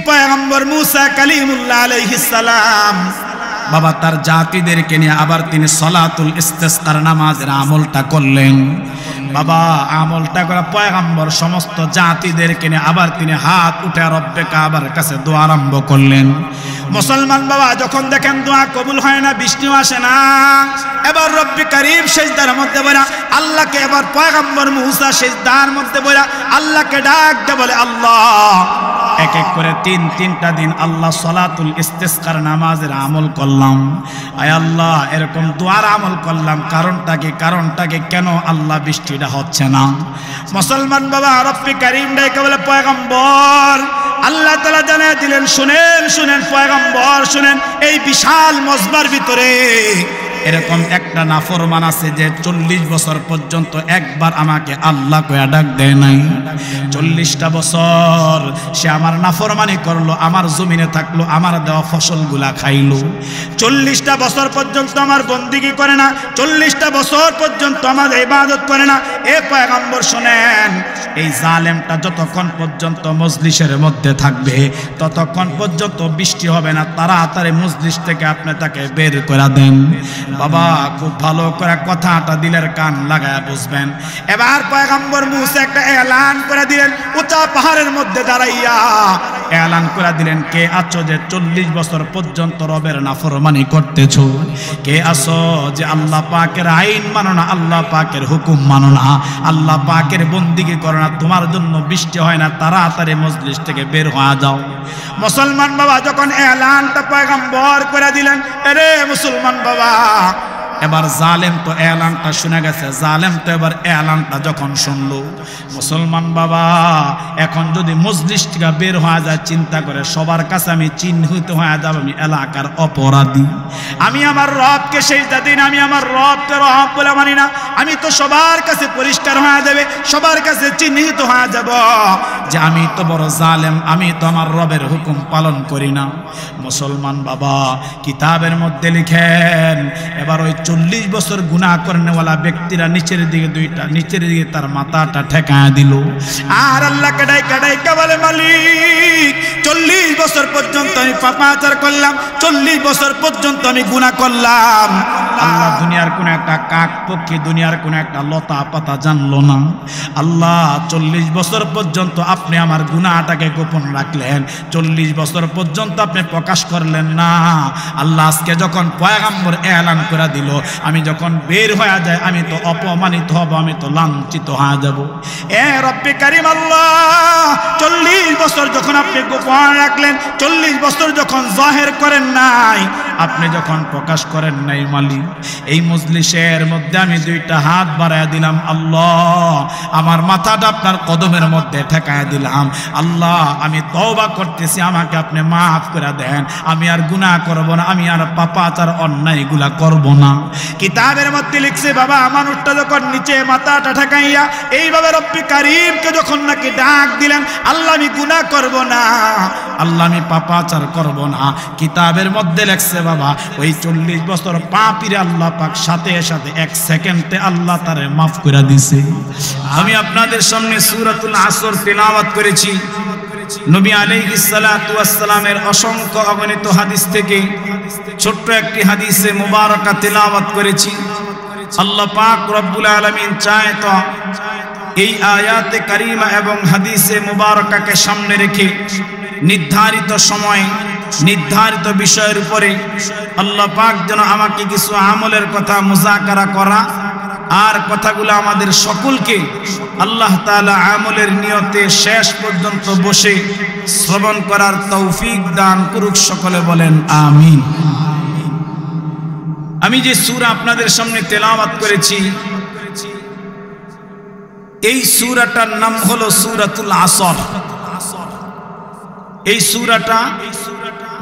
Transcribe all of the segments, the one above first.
পয়গম্বর মুসা কালিমুল্লাহ আলাইহিস সালাম বাবা তার জাতিদেরকে নিয়ে আবার তিনি সালাতুল ইস্তিসকার নামাজের আমলটা করলেন। বাবা আমলটা করে পয়গম্বর সমস্ত জাতিদেরকে নিয়ে আবার তিনি হাত উঠে রব্বে কাবার কাছে দোয়া আরম্ভ করলেন। মুসলমান বাবা যখন দেখেন দোয়া কবুল হয় না, বৃষ্টিও আসে না, এবার রব্বে কারীম সিজদার মধ্যে বলে আল্লাহকে, এবার পয়গম্বর মুসা সিজদার মধ্যে বলে আল্লাহকে ডাক দে, বলে আল্লাহ এক এক করে তিনটা দিন আল্লাহ সালাতুল ইস্তিসকার নামাজের আমল করলাম। আয় আল্লাহ এরকম দোয়ার আমল করলাম, কারণটা কি কেন আল্লাহ বৃষ্টিটা হচ্ছে না? মুসলমান বাবা রব্বে কারীম ডাকে বলে পয়গম্বর, আল্লাহ তাআলা জানিয়ে দিলেন শুনেন পয়গম্বর শুনেন, এই বিশাল মজমার ভিতরে এরকম একটা নাফরমান আছে যে 40 বছর পর্যন্ত একবার আমাকে আল্লাহ কয়া ডাক দেয় নাই। 40টা বছর সে আমার নাফরমানি করলো, আমার জমিনে থাকলো, আমার দেওয়া ফসলগুলা খাইলো। 40টা বছর পর্যন্ত আমার বন্দিগি করে না, 40টা বছর পর্যন্ত আমার ইবাদত করে না। এ পয়গম্বর শুনেন, এই জালেমটা যতক্ষণ পর্যন্ত মজলিসের মধ্যে থাকবে ততক্ষণ পর্যন্ত বৃষ্টি হবে না। তাড়াতাড়ি মজলিস থেকে আপনি তাকে বের করে দেন। বাবা খুব ভালো করে কথাটা দিলের কান লাগায় বুঝবেন। এবার পয়গম্বর মুসা একটা এলান করে দিলেন, উঁচা পাহাড়ের মধ্যে দাঁড়াইয়া এলান করে দিলেন, কে আছো যে 40 বছর পর্যন্ত রবের নাফরমানি করতেছো? কে আছো যে আল্লাহ পাকের আইন মানো না, আল্লাহ পাকের হুকুম মানো না, আল্লাহ পাকের বন্দিগি করো না, তোমার জন্য বৃষ্টি হয় না, তাড়াতাড়ি মজলিস থেকে বের হয়ে যাও। মুসলমান বাবা যখন এলানটা পয়গম্বর করে দিলেন, আরে মুসলমান বাবা এবার জালেম তো এলানটা শুনে গেছে, জালেম তো এবার এলানটা যখন শুনলো, মুসলমান বাবা এখন যদি মজলিস থেকে বের হয়ে যায় চিন্তা করে সবার কাছে আমি চিহ্নিত হয়ে যাব, আমি এলাকার অপরাধী, আমি আমার রবকে সেজদা দিই না, আমি আমার রবকে রব বলে মানি না, আমি তো সবার কাছে পরিষ্কার হয়ে যাবে, সবার কাছে চিহ্নিত হয়ে যাব যে আমি তো বড় জালেম, আমি তো আমার রবের হুকুম পালন করি না। মুসলমান বাবা কিতাবের মধ্যে লিখেন, এবার ওই 40 বছর গুনাহ করেনেওয়ালা ব্যক্তিরা নিচের দিকে তার মাথাটা ঠেকায় দিল, আর আল্লাহকে ডাইকা বলে মালিক 40 বছর পর্যন্ত আমি পাপাচার করলাম, 40 বছর পর্যন্ত আমি গুনাহ করলাম। আল্লাহ দুনিয়ার কোন একটা কাক পক্ষী, দুনিয়ার কোন একটা লতা পাতা জানলো না। আল্লাহ 40 বছর পর্যন্ত আপনি আমার গুনাহটাকে গোপন রাখলেন, 40 বছর পর্যন্ত আপনি প্রকাশ করলেন না। আল্লাহ আজকে যখন পয়গম্বর এলান করে দিল, আমি যখন বের হয়ে যায় আমি তো অপমানিত হব, আমি তো লাঞ্ছিত হয়ে যাব। এ রব্বে কারীম আল্লাহ 40 বছর যখন আপনি গোপন রাখলেন, 40 বছর যখন জাহের করেন নাই, আপনি যখন প্রকাশ করেন নাই মালিক, এই মজলিসের মধ্যে আমি 2টা হাত বাড়ায় দিলাম, আল্লাহ আমার মাথাটা আপনার কদমের মধ্যে ঠেকায় দিলাম, আল্লাহ আমি তওবা করতেছি, আমাকে আপনি মাফ করে দেন, আমি আর গুনাহ করব না, আমি আর পাপাচার অন্যায়গুলা করব না। কিতাবের মধ্যে লিখছে বাবা মানুষটা যখন নিচে মাথাটা ঠেকাইয়া এইভাবে রব্বে কারীমকে যখন নাকি ডাক দিলেন, আল্লাহ আমি গুনাহ করব না, আল্লাহ আমি পাপাচার করব না, কিতাবের মধ্যে লিখছে বাবা ওই 40 বছর পাপীরে আল্লাহ পাক সাথে সাথে 1 সেকেন্ডে আল্লাহ তারে মাফ করে দিয়েছে। আমি আপনাদের সামনে সূরাতুল আসর তিলাওয়াত করেছি, নবী আলাইহিস সালাতু ওয়াস সালামের অসংখ্য অগণিত হাদিস থেকে ছোট্ট একটি হাদিসে মুবারাকা তিলাওয়াত করেছি। আল্লাহ পাক রব্বুল আলামিন চায় তো এই আয়াতে কারিমা এবং হাদিসে মুবারাকাকে সামনে রেখে নির্ধারিত সময় নির্ধারিত বিষয়ের উপরে আল্লাহ পাক যেন আমাকে কিছু আমলের কথা মুযাকারা করা আর কথাগুলো আমাদের সকলকে আল্লাহ তাআলা আমলের নিয়তে শেষ পর্যন্ত বসে শ্রবণ করার তৌফিক দান করুক। সকলে বলেন আমিন। আমি যে সূরা আপনাদের সামনে তেলাওয়াত করেছি এই সূরাটার নাম হলো সূরাতুল আসর। এই সূরাটা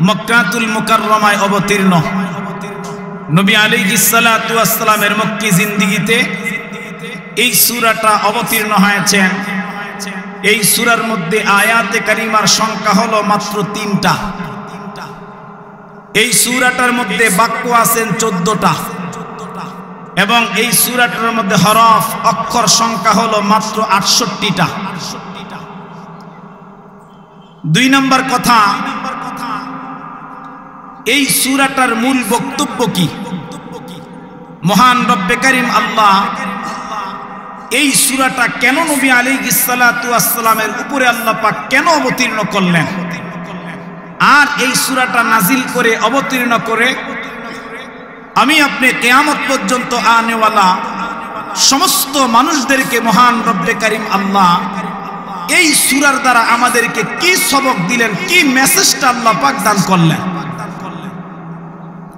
মক্কাতুল মুকাররমায় অবতীর্ণ। নবী আলাইহিস সালাতু ওয়াস সালামের মক্কি জিন্দেগিতে এই সূরাটা অবতীর্ণ হয়েছে। এই সূরার মধ্যে আয়াতে কারিমার সংখ্যা হলো মাত্র 3টা। এই সূরাটার মধ্যে বাক্য আছেন 14টা এবং এই সূরাটার মধ্যে হরফ অক্ষর সংখ্যা হলো মাত্র 68টা। দুই নম্বর কথা, এই সূরাটার মূল বক্তব্য কি? মহান রব্বে কারীম আল্লাহ এই সূরাটা কেন নবী আলাইহিস সালাতু ওয়াস সালামের উপরে আল্লাহ পাক কেন অবতীর্ণ করলেন, আর এই সূরাটা নাজিল করে অবতীর্ণ করে আমি আপনি কিয়ামত পর্যন্ত আনেওয়ালা সমস্ত মানুষদেরকে মহান রব্বে কারীম আল্লাহ এই সূরার দ্বারা আমাদেরকে কি সবক দিলেন, কি মেসেজটা আল্লাহ পাক দান করলেন।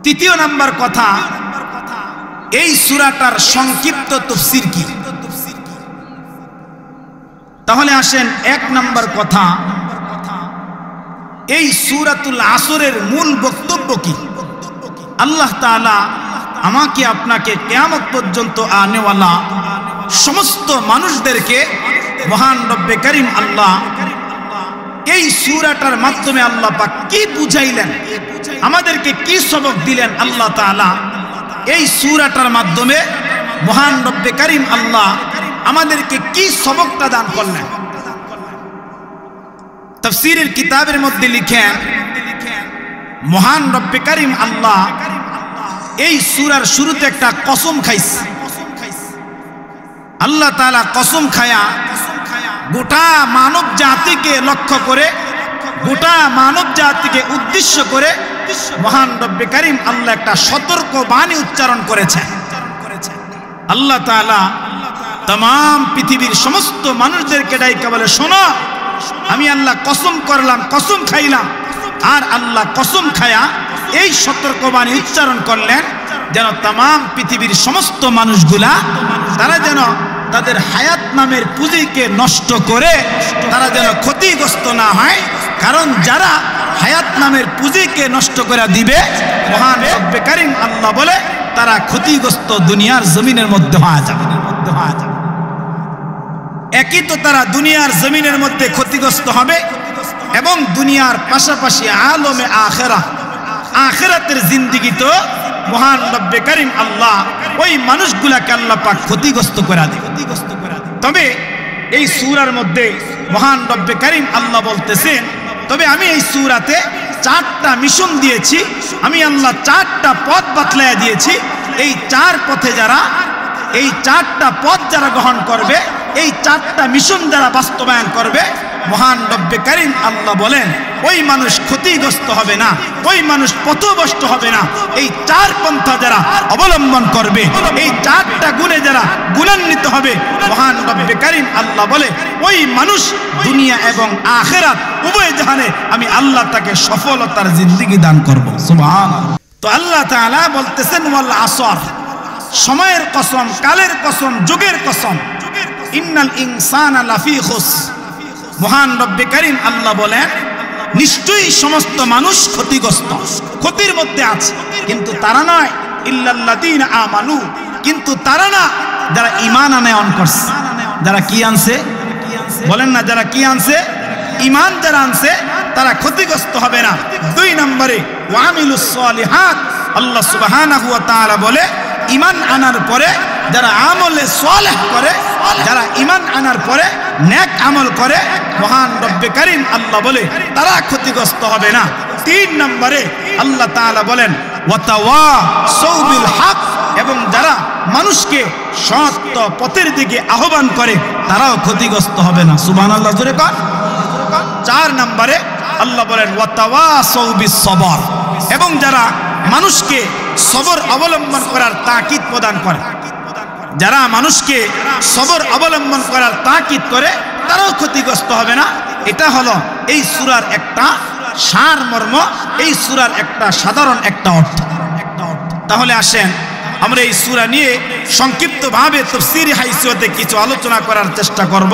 তৃতীয় নাম্বার কথা, এই সূরাটার সংক্ষিপ্ত তাফসীর কি? তাহলে আসেন এক নাম্বার কথা, এই সূরাতুল আসরের মূল বক্তব্য কি? আল্লাহ তাআলা আমাকে আপনাকে কিয়ামত পর্যন্ত আনেওয়ালা সমস্ত মানুষদেরকে মহান রব্বে কারীম আল্লাহ এই সূরাটার মাধ্যমে আল্লাহ পাক কি বুঝাইলেন, আমাদেরকে কি সবক দিলেন আল্লাহ তাআলা এই সূরাটার মাধ্যমে মহান রব্বে কারীম আল্লাহ আমাদেরকে কি সবকটা দান করলেন। তাফসীরের কিতাবের মধ্যে লিখেন, মহান রব্বে কারীম আল্লাহ এই সূরার শুরুতে একটা কসম খাইছে। আল্লাহ তাআলা কসম খায়া গোটা মানব জাতিকে লক্ষ্য করে, গোটা মানব জাতিকে উদ্দেশ্য করে মহান রব্বে কারীম আল্লাহ একটা সতর্ক বাণী উচ্চারণ করেছেন। আল্লাহ তাআলা तमाम পৃথিবীর সমস্ত মানুষদেরকে ডাইকা বলে, শোনো, আমি আল্লাহ কসম করলাম, কসম খাইলাম, আর আল্লাহ কসম খায়া এই সতর্কবাণী উচ্চারণ করলেন যেন तमाम পৃথিবীর সমস্ত মানুষগুলা তারা যেন তাদের হায়াত নামের পুঁজিকে নষ্ট করে তারা যেন ক্ষতিগ্রস্ত না হয়, কারণ যারা হায়াত নামের পুঁজিকে নষ্ট করে দিবে মহান রব্বে কারীম আল্লাহ বলে তারা ক্ষতিগ্রস্ত দুনিয়ার জমিনের মধ্যে হয়ে যাবে। একই তো তারা দুনিয়ার জমিনের মধ্যে ক্ষতিগ্রস্ত হবে এবং দুনিয়ার পাশাপাশি আলমে আখিরাতের জিন্দেগি তো মহান রব্বে কারীম আল্লাহ ওই মানুষগুলাকে আল্লাহ পাক ক্ষতিগ্রস্ত করে দেবে। তবে এই সূরার মধ্যে মহান রব্বে কারীম আল্লাহ বলতেছেন, তবে আমি এই সূরাতে 4টা মিশন দিয়েছি, আমি আল্লাহ 4টা পথ বাতলায়া দিয়েছি। এই 4 পথে যারা, এই 4টা পথ যারা গ্রহণ করবে, এই 4টা মিশন যারা বাস্তবায়ন করবে, মহান রব্বে কারীম আল্লাহ বলেন ওই মানুষ ক্ষতিগ্রস্ত হবে না, ওই মানুষ পথভ্রষ্ট হবে না। এই 4 পন্থা যারা অবলম্বন করবে, এই 4টা গুণে যারা গুণান্বিত হবে, মহান রব্বে কারীম আল্লাহ বলে ওই মানুষ দুনিয়া এবং আখিরাত উভয় জাহানে আমি আল্লাহ তাকে সফলতার জিন্দেগি দান করব। সুবহানাল্লাহ। তো আল্লাহ তাআলা বলতেছেন ওয়াল আসর, সময়ের কসম, কালের কসম, যুগের কসম, ইন্নাল ইনসানা লাফি খুস। মহান রব্বে কারীম আল্লাহ বলেন নিশ্চয়ই সমস্ত মানুষ ক্ষতিগ্রস্ত, ক্ষতির মধ্যে আছে, কিন্তু তারা নয় ইল্লাল্লাযীনা আমানু, কিন্তু তারা না যারা ঈমান আনয়ন করছে। যারা কি আনছে বলেন না, যারা কি আনছে? ঈমান যারা আনছে তারা ক্ষতিগ্রস্ত হবে না। 2 নম্বরে ওয়ামিলুস সালিহাত, আল্লাহ সুবহানাহু ওয়া তাআলা বলে ঈমান আনার পরে যারা আমলে সালেহ করে, যারা ঈমান আনার পরে নেক আমল করে, মহান রব্বে কারীম আল্লাহ বলে তারা ক্ষতিগ্রস্ত হবে না। 3 নম্বরে আল্লাহ তাআলা বলেন ওয়াতাওয়াসাউ বিল হক, এবং যারা মানুষকে সত্য পথের দিকে আহ্বান করে তারাও ক্ষতিগ্রস্ত হবে না। সুবহানাল্লাহ, জোরে কর। 4 নম্বরে আল্লাহ বলেন ওয়াতাওয়াসাউ বিস সবর, এবং যারা মানুষকে সবর অবলম্বন করার তাকিদ প্রদান করে, যারা মানুষকে সবর অবলম্বন করার তাকিদ করে তারাও ক্ষতিগ্রস্ত হবে না। এটা হলো এই সূরার একটা সারমর্ম, এই সূরার একটা সাধারণ একটা অর্থ। তাহলে আসেন আমরা এই সূরা নিয়ে সংক্ষিপ্তভাবে তাফসীরি হাইসিয়তে কিছু আলোচনা করার চেষ্টা করব।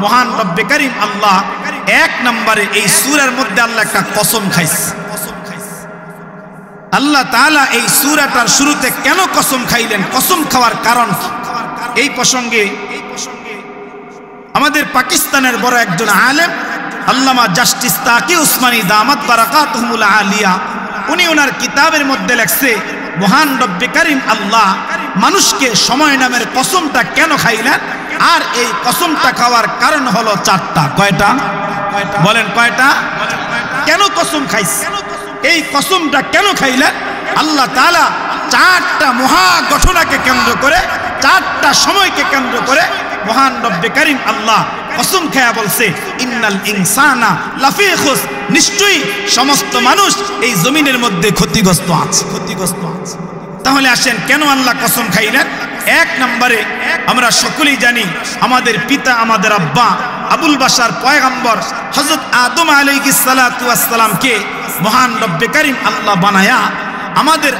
মহান রব্বে কারীম আল্লাহ 1 নম্বরে এই সূরার মধ্যে আল্লাহ একটা কসম খাইছে। আল্লাহ তাআলা এই সূরাটার শুরুতে কেন কসম খাইলেন, কসম খাওয়ার কারণ কি? এই প্রসঙ্গে আমাদের পাকিস্তানের বড় একজন আলেম আল্লামা জাস্টিস তাকি উসমানী দামাত বারাকাতুহুল আলিয়া, উনি ওনার কিতাবের মধ্যে লেখছে মহান রব্বে কারীম আল্লাহ মানুষকে সময় নামের কসমটা কেন খাইলেন, আর এই কসমটা খাওয়ার কারণ হলো 4টা। কয়টা? বলেন কয়টা? কেন কসম খাইছে? এই কসমটা কেন খাইলেন? আল্লাহ তাআলা চারটা মহা ঘটনাকে কেন্দ্র করে, চারটা সময়কে কেন্দ্র করে মহান রব্বে কারীম আল্লাহ কসম খায়া বলছে, ইন্নাল ইনসানা লাফি খুস, নিশ্চয়ই সমস্ত মানুষ এই জমিনের মধ্যে ক্ষতিগ্রস্ত আছে। তাহলে আসেন কেন আল্লাহ কসম খাইলেন? এক নম্বরে আমরা সকলেই জানি আমাদের পিতা, আমাদের আব্বা আবুল বাশার পয়গম্বর হযরত আদম আলাইহিস সালাতু ওয়াস সালামকে মহান রব্বে কারীম আল্লাহ বানায়া আমাদের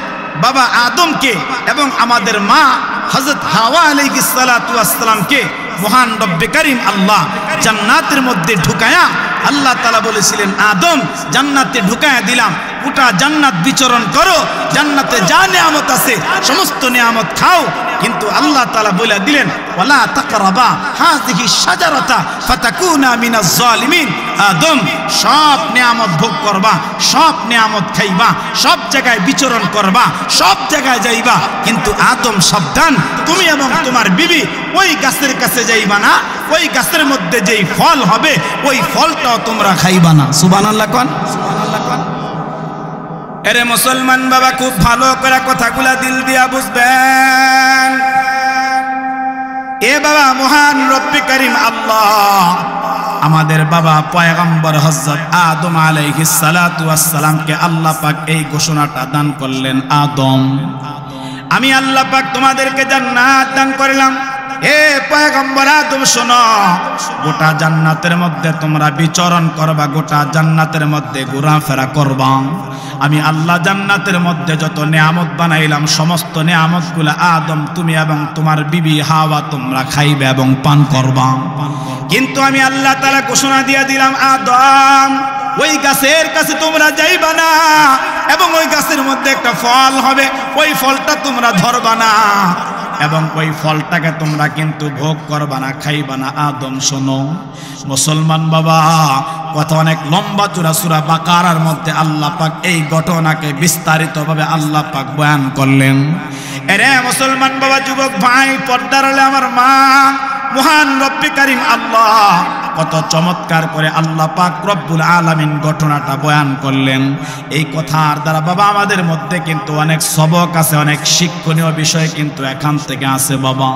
বাবা আদমকে এবং আমাদের মা হযরত হাওয়া আলাইহিস সালাতু ওয়াস সালামকে মহান রব্বে কারীম আল্লাহ জান্নাতের মধ্যে ঢুকায়া আল্লাহ তাআলা বলেছিলেন, আদম জান্নাতে ঢুকায়া দিলাম, গোটা জান্নাত বিচরণ করো, জান্নাতে যা নিয়ামত আছে সমস্ত নিয়ামত খাও, কিন্তু আল্লাহ তাআলা বলে দিলেন, ওয়ালা তাকরাবা হাযিহি শাজারাতা ফাতাকুনা মিনাজ জালিমিন। আদম সব নিয়ামত ভোগ করবা, সব নিয়ামত খাইবা, সব জায়গায় বিচরণ করবা, সব জায়গায় যাইবা, কিন্তু আদম সাবধান, তুমি এবং তোমার বিবি ওই গাছের কাছে যাইবা না, ওই গাছের মধ্যে যেই ফল হবে ওই ফলটাও তোমরা খাইবা না। সুবহানাল্লাহ কোন? এরে মুসলমান বাবা, খুব ভালো করে কথাগুলা দিল দিয়া বুঝবেন। এ বাবা, মহান রব্বে কারীম আল্লাহ আমাদের বাবা পয়গম্বর হযরত আদম আলাইহিস সালাতু ওয়াস সালামকে আল্লাহ পাক এই ঘোষণাটা দান করলেন, আদম আমি আল্লাহ পাক তোমাদেরকে জান্নাত দান করলাম। এ পয়গম্বর আদম শোনো, গোটা জান্নাতের মধ্যে তোমরা বিচরণ করবা, গোটা জান্নাতের মধ্যে ঘোরাফেরা করবা। আমি আল্লাহ জান্নাতের মধ্যে যত নিয়ামত বানাইলাম সমস্ত নিয়ামতগুলো আদম তুমি এবং তোমার বিবি হাওয়া তোমরা খাইবে এবং পান করবা। কিন্তু আমি আল্লাহ তাআলা ঘোষণা দিয়ে দিলাম, আদম ওই গাছের কাছে তোমরা যাইবা না, এবং ওই গাছের মধ্যে একটা ফল হবে, ওই ফলটা তোমরা ধরবা না, এবং ওই ফলটাকে তোমরা কিন্তু ভোগ করবা না, খাইবা না। আদম শোনো মুসলমান বাবা, কথা অনেক লম্বা চূড়া, সূরা বাকারার মধ্যে আল্লাহ পাক এই ঘটনাকে বিস্তারিতভাবে আল্লাহ পাক বয়ান করলেন। এরে মুসলমান বাবা, যুবক ভাই, পর্দার আড়ালে আমার মা, মহান রব্বে কারীম আল্লাহ কত চমৎকার করে আল্লাহ পাক রব্বুল আলামিন ঘটনাটা বয়ান করলেন। এই কথার দ্বারা বাবা আমাদের মধ্যে কিন্তু অনেক সবক আছে, অনেক শিক্ষণীয় বিষয় কিন্তু এখান থেকে আছে বাবা।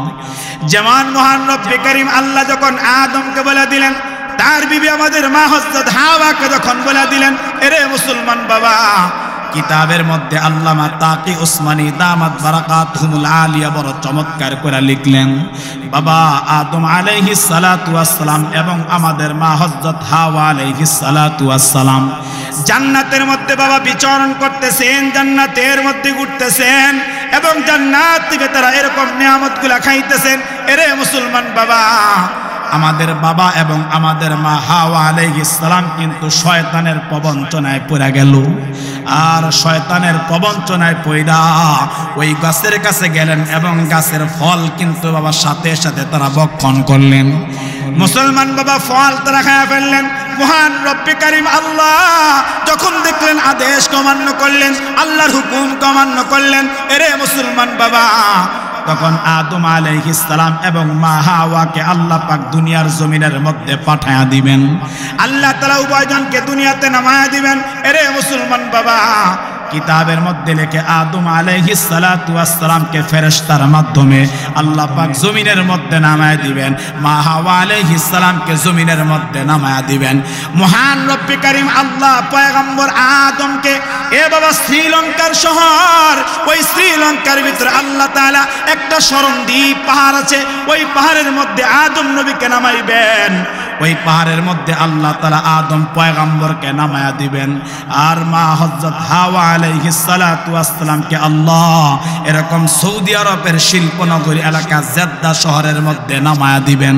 যেমন মহান রব্বে কারীম আল্লাহ যখন আদমকে বলে দিলেন, তার বিবি আমাদের মা হযরত হাওয়াকে যখন বলে দিলেন, এরে মুসলমান বাবা, কিতাবের মধ্যে আল্লামা তাকি উসমানী দামাত বারাকাতুহুমুল আলিয়া বড় চমৎকার করে লিখলেন, বাবা আদম আলাইহিস সালাতু ওয়াস সালাম এবং আমাদের মা হযরত হাওয়া আলাইহিস সালাতু ওয়াস সালাম জান্নাতের মধ্যে বাবা বিচরণ করতেছেন, জান্নাতের মধ্যে ঘুরতেছেন, এবং জান্নাত থেকে তারা এরকম নিয়ামতগুলা খাইতেছেন। এরে মুসলমান বাবা, আমাদের বাবা এবং আমাদের মা হাওয়া আলাইহিস সালাম কিন্তু শয়তানের প্রবঞ্চনায় পড়ে গেল, আর শয়তানের প্রবঞ্চনায় পড়া ওই গাছের কাছে গেলেন এবং গাছের ফল কিন্তু বাবা সাথে সাথে তারা ভক্ষণ করলেন। মুসলমান বাবা, ফল তারা খায়া ফেললেন। মহান রব্বে কারীম আল্লাহ যখন দেখলেন, আদেশ অমান্য করলেন, আল্লাহর হুকুম অমান্য করলেন। এরে মুসলমান বাবা, তখন আদম আলাইহিস সালাম এবং মা হাওয়াকে আল্লাহ পাক দুনিয়ার জমিনের মধ্যে পাঠায়া দিবেন। আল্লাহ তাআলা উভয়জনকে দুনিয়াতে নামায়া দিবেন। এরে মুসলমান বাবা, কিতাবের মধ্যে লেখে আদম আলাইহিস সালাতু ওয়াস সালামকে ফেরেশতার মাধ্যমে আল্লাহ পাক জমিনের মধ্যে নামায়া দিবেন, মা হাওয়া আলাইহিস সালামকে জমিনের মধ্যে নামায়া দিবেন। মহান রব্বে কারীম আল্লাহ পয়গম্বর আদমকে, এ বাবা, শ্রীলঙ্কার শহর, ওই শ্রীলঙ্কার ভিতরে আল্লাহ তাআলা একটা স্মরণদ্বীপ পাহাড় আছে, ওই পাহাড়ের মধ্যে আদম নবীকে নামাইবেন। ওই পাহাড়ের মধ্যে আল্লাহ তাআলা আদম পয়গম্বরকে নামায়া দিবেন, আর মা হযরত হাওয়া আলাইহিস সালাতু ওয়াস সালামকে আল্লাহ এরকম সৌদি আরবের শিল্পনগরী এলাকা জেদ্দা শহরের মধ্যে নামায়া দিবেন।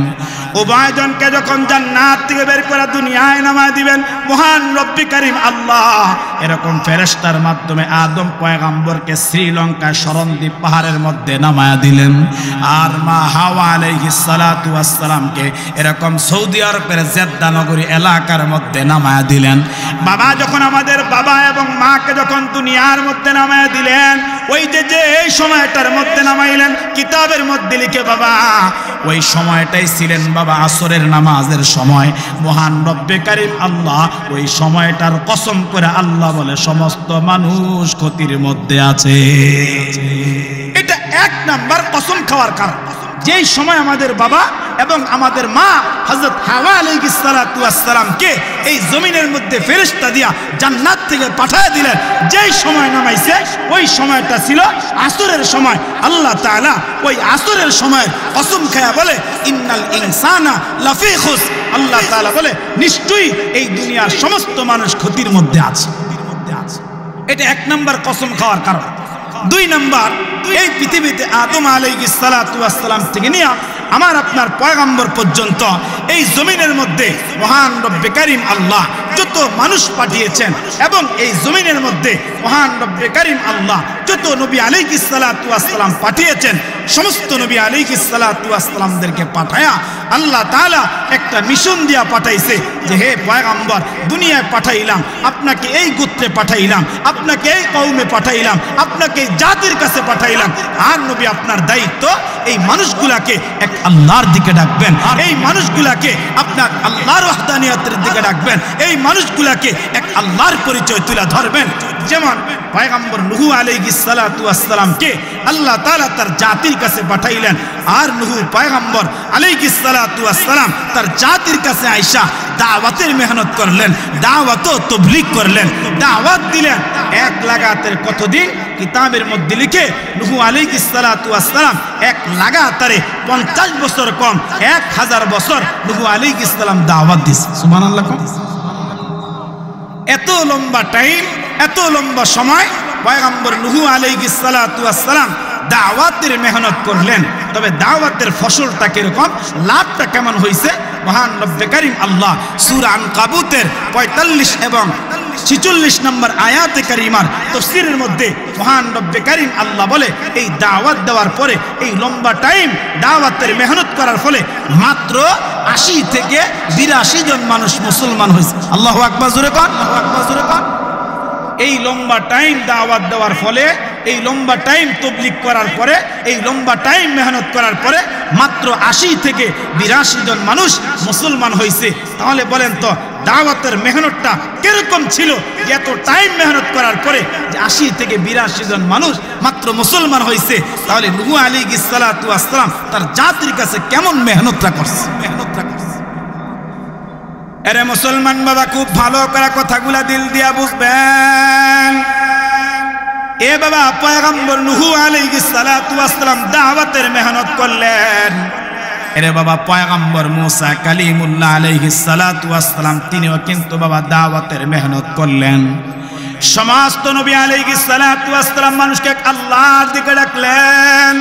উভয়জনকে যখন জান্নাত থেকে বের করে দুনিয়ায় নামায়া দিবেন, মহান রব্বে কারীম আল্লাহ এরকম ফেরেশতার মাধ্যমে আদম পয়গম্বরকে শ্রীলঙ্কার স্মরণদ্বীপ পাহাড়ের মধ্যে নামায়া দিলেন, আর মা হাওয়া আলাইহিস সালাতু ওয়াস সালামকে এরকম সৌদি আরবের জেদ্দা নগরী এলাকার মধ্যে নামায়া দিলেন। বাবা, যখন আমাদের বাবা এবং মাকে যখন দুনিয়ার মধ্যে নামায়া দিলেন, ওই যে এই সময়টার মধ্যে নামাইলেন কিতাবের মধ্যে লিখে বাবা ওই সময়টাই ছিলেন বাবা আসরের নামাজের সময়। মহান রব্বে কারীম আল্লাহ ওই সময়টার কসম করে আল্লাহ বলে সমস্ত মানুষ ক্ষতির মধ্যে আছে। এটা এক নাম্বার কসম খাওয়ার কারণ। যেই সময় আমাদের বাবা এবং আমাদের মা হযরত হাওয়া আলাইহিস সালাতু ওয়াস সালামকে এই জমিনের মধ্যে ফেরেশতা দিয়া জান্নাত থেকে পাঠিয়ে দিলেন, যেই সময় নামাইছে ওই সময়টা ছিল আসরের সময়। আল্লাহ তাআলা ওই আসরের সময় কসম খায়া বলে ইন্নাল ইনসানা লাফি খুস। আল্লাহ তাআলা বলে নিশ্চয়ই এই দুনিয়ার সমস্ত মানুষ ক্ষতির মধ্যে আছে। এটা এক নাম্বার কসম খাওয়ার কারণ। দুই নাম্বার, এই পৃথিবীতে আদম আলাইহিস সালাতু ওয়াস সালাম থেকে নিয়ে আমার আপনার পয়গম্বর পর্যন্ত এই জমিনের মধ্যে মহান রব্বে কারীম আল্লাহ যত মানুষ পাঠিয়েছেন এবং এই জমিনের মধ্যে মহান রব্বে কারীম আল্লাহ যত নবী আলাইহিস সালাতু ওয়াস সালাম পাঠিয়েছেন, সমস্ত নবী আলাইহিস সালাতু ওয়াস সালামদেরকে পাঠায়া আল্লাহ তাআলা একটা মিশন দিয়া পাঠাইছে যে হে পয়গম্বর, দুনিয়ায় পাঠাইলাম আপনাকে, এই গোত্রে পাঠাইলাম আপনাকে, এই কওমে পাঠাইলাম আপনাকে, এই জাতির কাছে পাঠাইলাম। আর নবী আপনার দায়িত্ব এই মানুষগুলাকে এক আল্লাহর দিকে ডাকবেন, এই মানুষগুলাকে আপনার আল্লাহর ওয়াহদানিয়তের দিকে ডাকবেন, এই মানুষগুলাকে এক আল্লাহর পরিচয় তুলে ধরবেন। যেমন পয়গম্বর নূহ আলাইহিস সালাতু ওয়াস সালামকে আল্লাহ তাআলা তার জাতির কাছে পাঠাইলেন, আর নূহ পয়গম্বর আলাইহিস সালাতু ওয়াস সালাম তার জাতির কাছে আইসা দাওয়াতের মেহনত করলেন, দাওয়াত ও তাবলীগ করলেন, দাওয়াত দিলেন। এক লাগাতারে কতদিন কিতাবের মধ্যে লিখে নূহ আলাইহিস সালাতু ওয়াস সালাম এক লাগাতারে 50 বছর কম 1000 বছর নূহ আলাইহিস সালাম দাওয়াত দিয়েছে। সুবহানাল্লাহ। এত লম্বা টাইম, এত লম্বা সময় পয়গম্বর নূহ আলাইহিস সালাতু ওয়াস সালাম দাওয়াতের মেহনত করলেন। তবে দাওয়াতের ফসলটা কিরকম, লাভটা কেমন হয়েছে, মহান রব্বে কারীম আল্লাহ সূরা আনকাবুতের 45 এবং 46 নম্বর আয়াতে কারিমার তাফসীরের মধ্যে মহান রব্বে কারীম আল্লাহ বলে এই দাওয়াত দেওয়ার পরে এই লম্বা টাইম দাওয়াতের মেহনত করার ফলে মাত্র 80 থেকে 82 জন মানুষ মুসলমান হয়েছে। আল্লাহু আকবার, জোরে কোন আল্লাহু আকবার, জোরে কোন। এই লম্বা টাইম দাওয়াত দেওয়ার ফলে, এই লম্বা টাইম তাবলীগ করার পরে, এই লম্বা টাইম মেহনত করার পরে মাত্র 80 থেকে 82 জন মানুষ মুসলমান হয়েছে। তাহলে বলেন তো দাওয়াতের মেহনতটা কিরকম ছিল, এত টাইম মেহনত করার পরে যে 80 থেকে 82 জন মানুষ মাত্র মুসলমান হয়েছে। তাহলে নূহ আলাইহিস সালাতু ওয়াস সালাম তার জাতির কাছে কেমন মেহনতটা করছে। আরে মুসলমান বাবা, খুব ভালো করে কথাগুলা দিল দিয়া বুঝবেন। এ বাবা, পয়গম্বর নূহ আলাইহিস সালাতু ওয়াস সালাম দাওয়াতের মেহনত করলেন। এরে বাবা, পয়গম্বর মুসা কালিমুল্লাহ আলাইহিস সালাতু ওয়াস সালাম তিনিও কিন্তু বাবা দাওয়াতের মেহনত করলেন। সমস্ত নবী আলাইহিস সালাতু ওয়াস সালাম মানুষকে আল্লাহর দিকে ডাকলেন।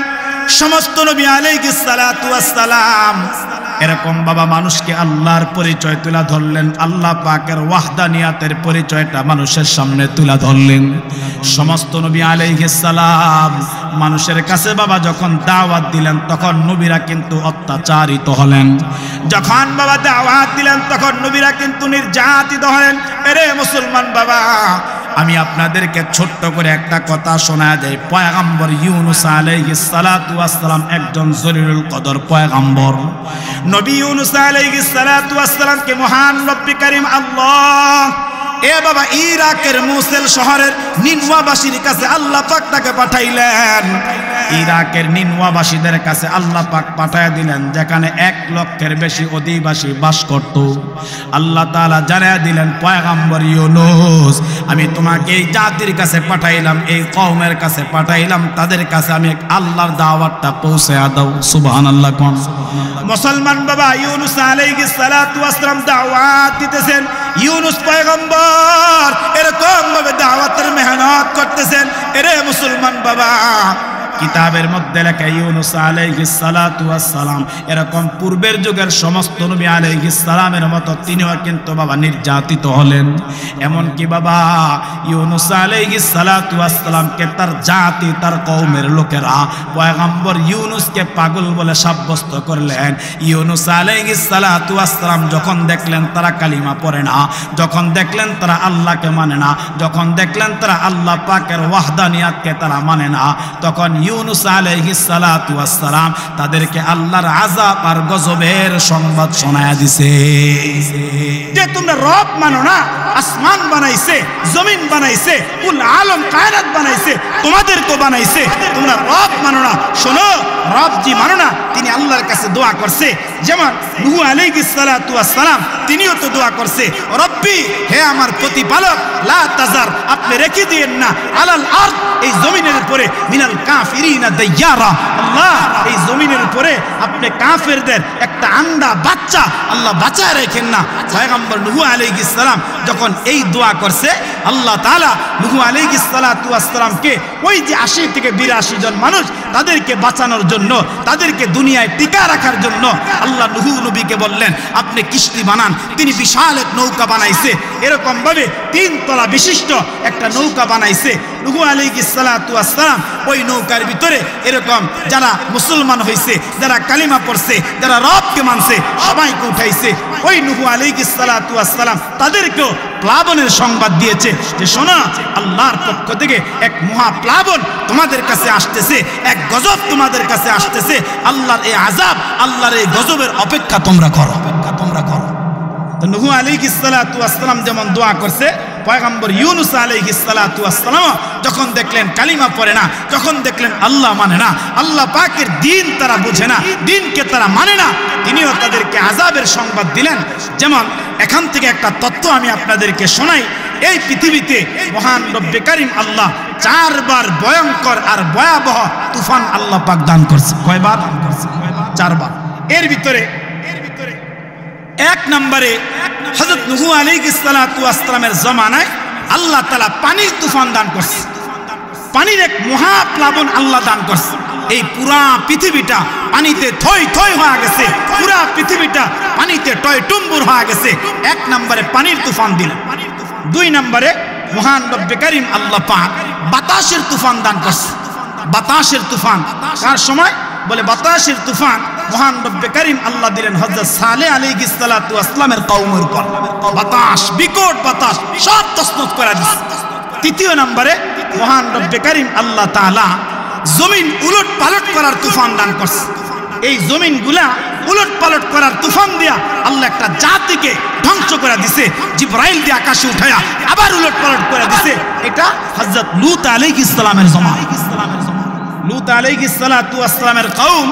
সমস্ত নবী আলাইহিস সালাতু ওয়াস সালাম এরকম বাবা মানুষকে আল্লাহর পরিচয় তুলে ধরলেন, আল্লাহ পাকের ওয়াহদানিয়াতের পরিচয়টা মানুষের সামনে তুলে ধরলেন। সমস্ত নবী আলাইহিস সালাম মানুষের কাছে বাবা যখন দাওয়াত দিলেন তখন নবীরা কিন্তু অত্যাচারিত হলেন। যখন বাবা দাওয়াত দিলেন তখন নবীরা কিন্তু নির্যাতিত হলেন। এরে মুসলমান বাবা, আমি আপনাদেরকে ছোট্ট করে একটা কথা শোনা দেই। পয়গম্বর ইউনুস আলাইহিস সালাতু ওয়াস সালাম একজন জলিলুল কদর পয়গম্বর। নবী ইউনুস আলাইহিস সালাতু ওয়াস সালামকে মহান রব্বে কারীম আল্লাহ এ বাবা ইরাকের মুসেল শহরের নিনওয়াবাসীর কাছে আল্লাহ পাক তাকে পাঠাইলেন। ইরাকের নিনওয়াবাসীদের কাছে আল্লাহ পাক পাঠায় দিলেন, যেখানে 1 লক্ষের বেশি অধিবাসী বাস করত। আল্লাহ তাআলা জানায় দিলেন, পয়গম্বর ইউনুস, আমি তোমাকে এই জাতির কাছে পাঠাইলাম, এই কওমের কাছে পাঠাইলাম, তাদের কাছে আমি আল্লাহর দাওয়াতটা পৌঁছায়া দাও। সুবহানাল্লাহ কোন মুসলমান বাবা। ইউনুস আলাইহিস সালাতু ওয়াস সালাম দাওয়াত দিতেছেন। ইউনুস পয়গম্বর এরকম ভাবে দাওয়াতের মেহনত করতেছেন। এরে মুসলমান বাবা, কিতাবের মধ্যে লেখা ইউনুস আলাইহিস সালাতু ওয়াস সালাম এরকম পূর্বের যুগের সমস্ত নবী আলাইহিস সালামের মতো তিনিও কিন্তু বাবা নির্যাতিত হলেন। এমন কি বাবা ইউনুস আলাইহিস সালাতু ওয়াস সালামকে তার জাতি তার কওমের লোকেরা পয়গম্বর ইউনুসকে পাগল বলে সাব্যস্ত করলেন। ইউনুস আলাইহিস সালাতু ওয়াস সালাম যখন দেখলেন তারা কালিমা পড়ে না, যখন দেখলেন তারা আল্লাহকে মানে না, যখন দেখলেন তারা আল্লাহ পাকের ওয়াহদানিয়াতকে তারা মানে না, তখন ইউনুস আলাইহিস সালাতু ওয়াস সালাম তাদেরকে আল্লাহর আযাব আর গজবের সংবাদ শোনায়া দিছে যে তোমরা রব মানো না, আসমান বানাইছে, জমিন বানাইছে, কুল আলম কায়নাত বানাইছে, তোমাদেরকে বানাইছে, তোমরা রব মানো না। শোনো, রব জি মানো না, তিনি আল্লাহর কাছে দোয়া করছে। যেমন নূহ আলাইহিস সালাতু ওয়াস সালাম তিনিও তো দোয়া করছে, রব্বি হে আমার প্রতিপালক, লা তাজার আপনি রেখে দিয়েন না, আলাল আরদ এই জমিনের উপরে, মিনাল কাফিরিনা দাইয়ারা, আল্লাহ এই জমিনের উপরে আপনি কাফেরদের একটা আন্ডা বাচ্চা আল্লাহ বাঁচায় রাখেন না। পয়গম্বর নূহ আলাইহিস সালাম যখন এই দোয়া করছে, আল্লাহ তাআলা নূহ আলাইহিস সালাতু ওয়াস সালামকে ওই যে 80 থেকে 82 জন মানুষ তাদেরকে বাঁচানোর জন্য, তাদেরকে দুনিয়ায় টিকা রাখার জন্য আল্লাহ নূহ নবীকে বললেন আপনি কিস্তি বানান। তিনি বিশাল এক নৌকা বানাইছে, এরকম ভাবে 3 তলা বিশিষ্ট একটা নৌকা বানাইছে। নূহ আলাইহিস সালাতু ওয়াস সালাম ওই নৌকার ভিতরে এরকম যারা মুসলমান হয়েছে, যারা কালিমা পড়ছে, যারা রবকে মানছে সবাইকে উঠাইছে। ওই নূহ আলাইহিস সালাতু ওয়াস সালাম তাদেরকেও প্লাবনের সংবাদ দিয়েছে যে শোনো, আল্লাহর পক্ষ থেকে এক মহা প্লাবন তোমাদের কাছে আসতেছে, এক গজব তোমাদের কাছে আসতেছে, আল্লাহর এই আযাব, আল্লাহর এই গজবের অপেক্ষা তোমরা করো, তোমরা করো। তো নূহ আলাইহিস সালাতু ওয়াস সালাম যেমন দোয়া করছে, পয়গম্বর ইউনুস আলাইহিস সালাতু ওয়াস সালাম যখন দেখলেন কালিমা পড়ে না, যখন দেখলেন আল্লাহ মানে না, আল্লাহ পাকের দ্বীন তারা বুঝে না, দ্বীনকে তারা মানে না, তিনিও তাদেরকে আযাবের সংবাদ দিলেন। যেমন এখান থেকে একটা তথ্য আমি আপনাদেরকে শোনাই। এই পৃথিবীতে মহান রব্বে কারীম আল্লাহ 4 বার ভয়ঙ্কর আর ভয়াবহ তুফান আল্লাহ পাক দান করছে। কয়বার? 4 বার। এর ভিতরে 1 নম্বরে হযরত নূহ আলাইহিস সালাতু ওয়াস সালামের জামানায় আল্লাহ তাআলা পানির তুফান দান করছে, পানির এক মহা প্লাবন আল্লাহ দান করছে। এই পুরা পৃথিবীটা পানিতে থই থই হয়ে গেছে, পুরা পৃথিবীটা পানিতে টয়টুম্বুর হয়ে গেছে। 1 নম্বরে পানির তুফান দিলেন। 2 নম্বরে মহান রব্বে কারীম আল্লাহ পাক বাতাসের তুফান দান করছে। বাতাসের তুফান কার সময়? বলে বাতাসের তুফান মহান রব্বে কারীম আল্লাহ দিলেন হযরত সালেহ আলাইহিস সালাতু ওয়াস সালামের কওমের উপর। বাতাস, বিকট বাতাস সব তছনছ করে দিছে। 3 নম্বরে মহান রব্বে কারীম আল্লাহ তাআলা জমিন উলট পালট করার তুফান দান করছে। এই জমিনগুলা উলট পালট করার তুফান দিয়া আল্লাহ একটা জাতিকে ধ্বংস করে দিছে। জিবরাইল দিয়ে আকাশে উঠায়া আবার উলট পালট করে দিছে। এটা হযরত লূত আলাইহিস সালামের জামানা। লূত আলাইহিস সালাতু ওয়াস সালামের কওম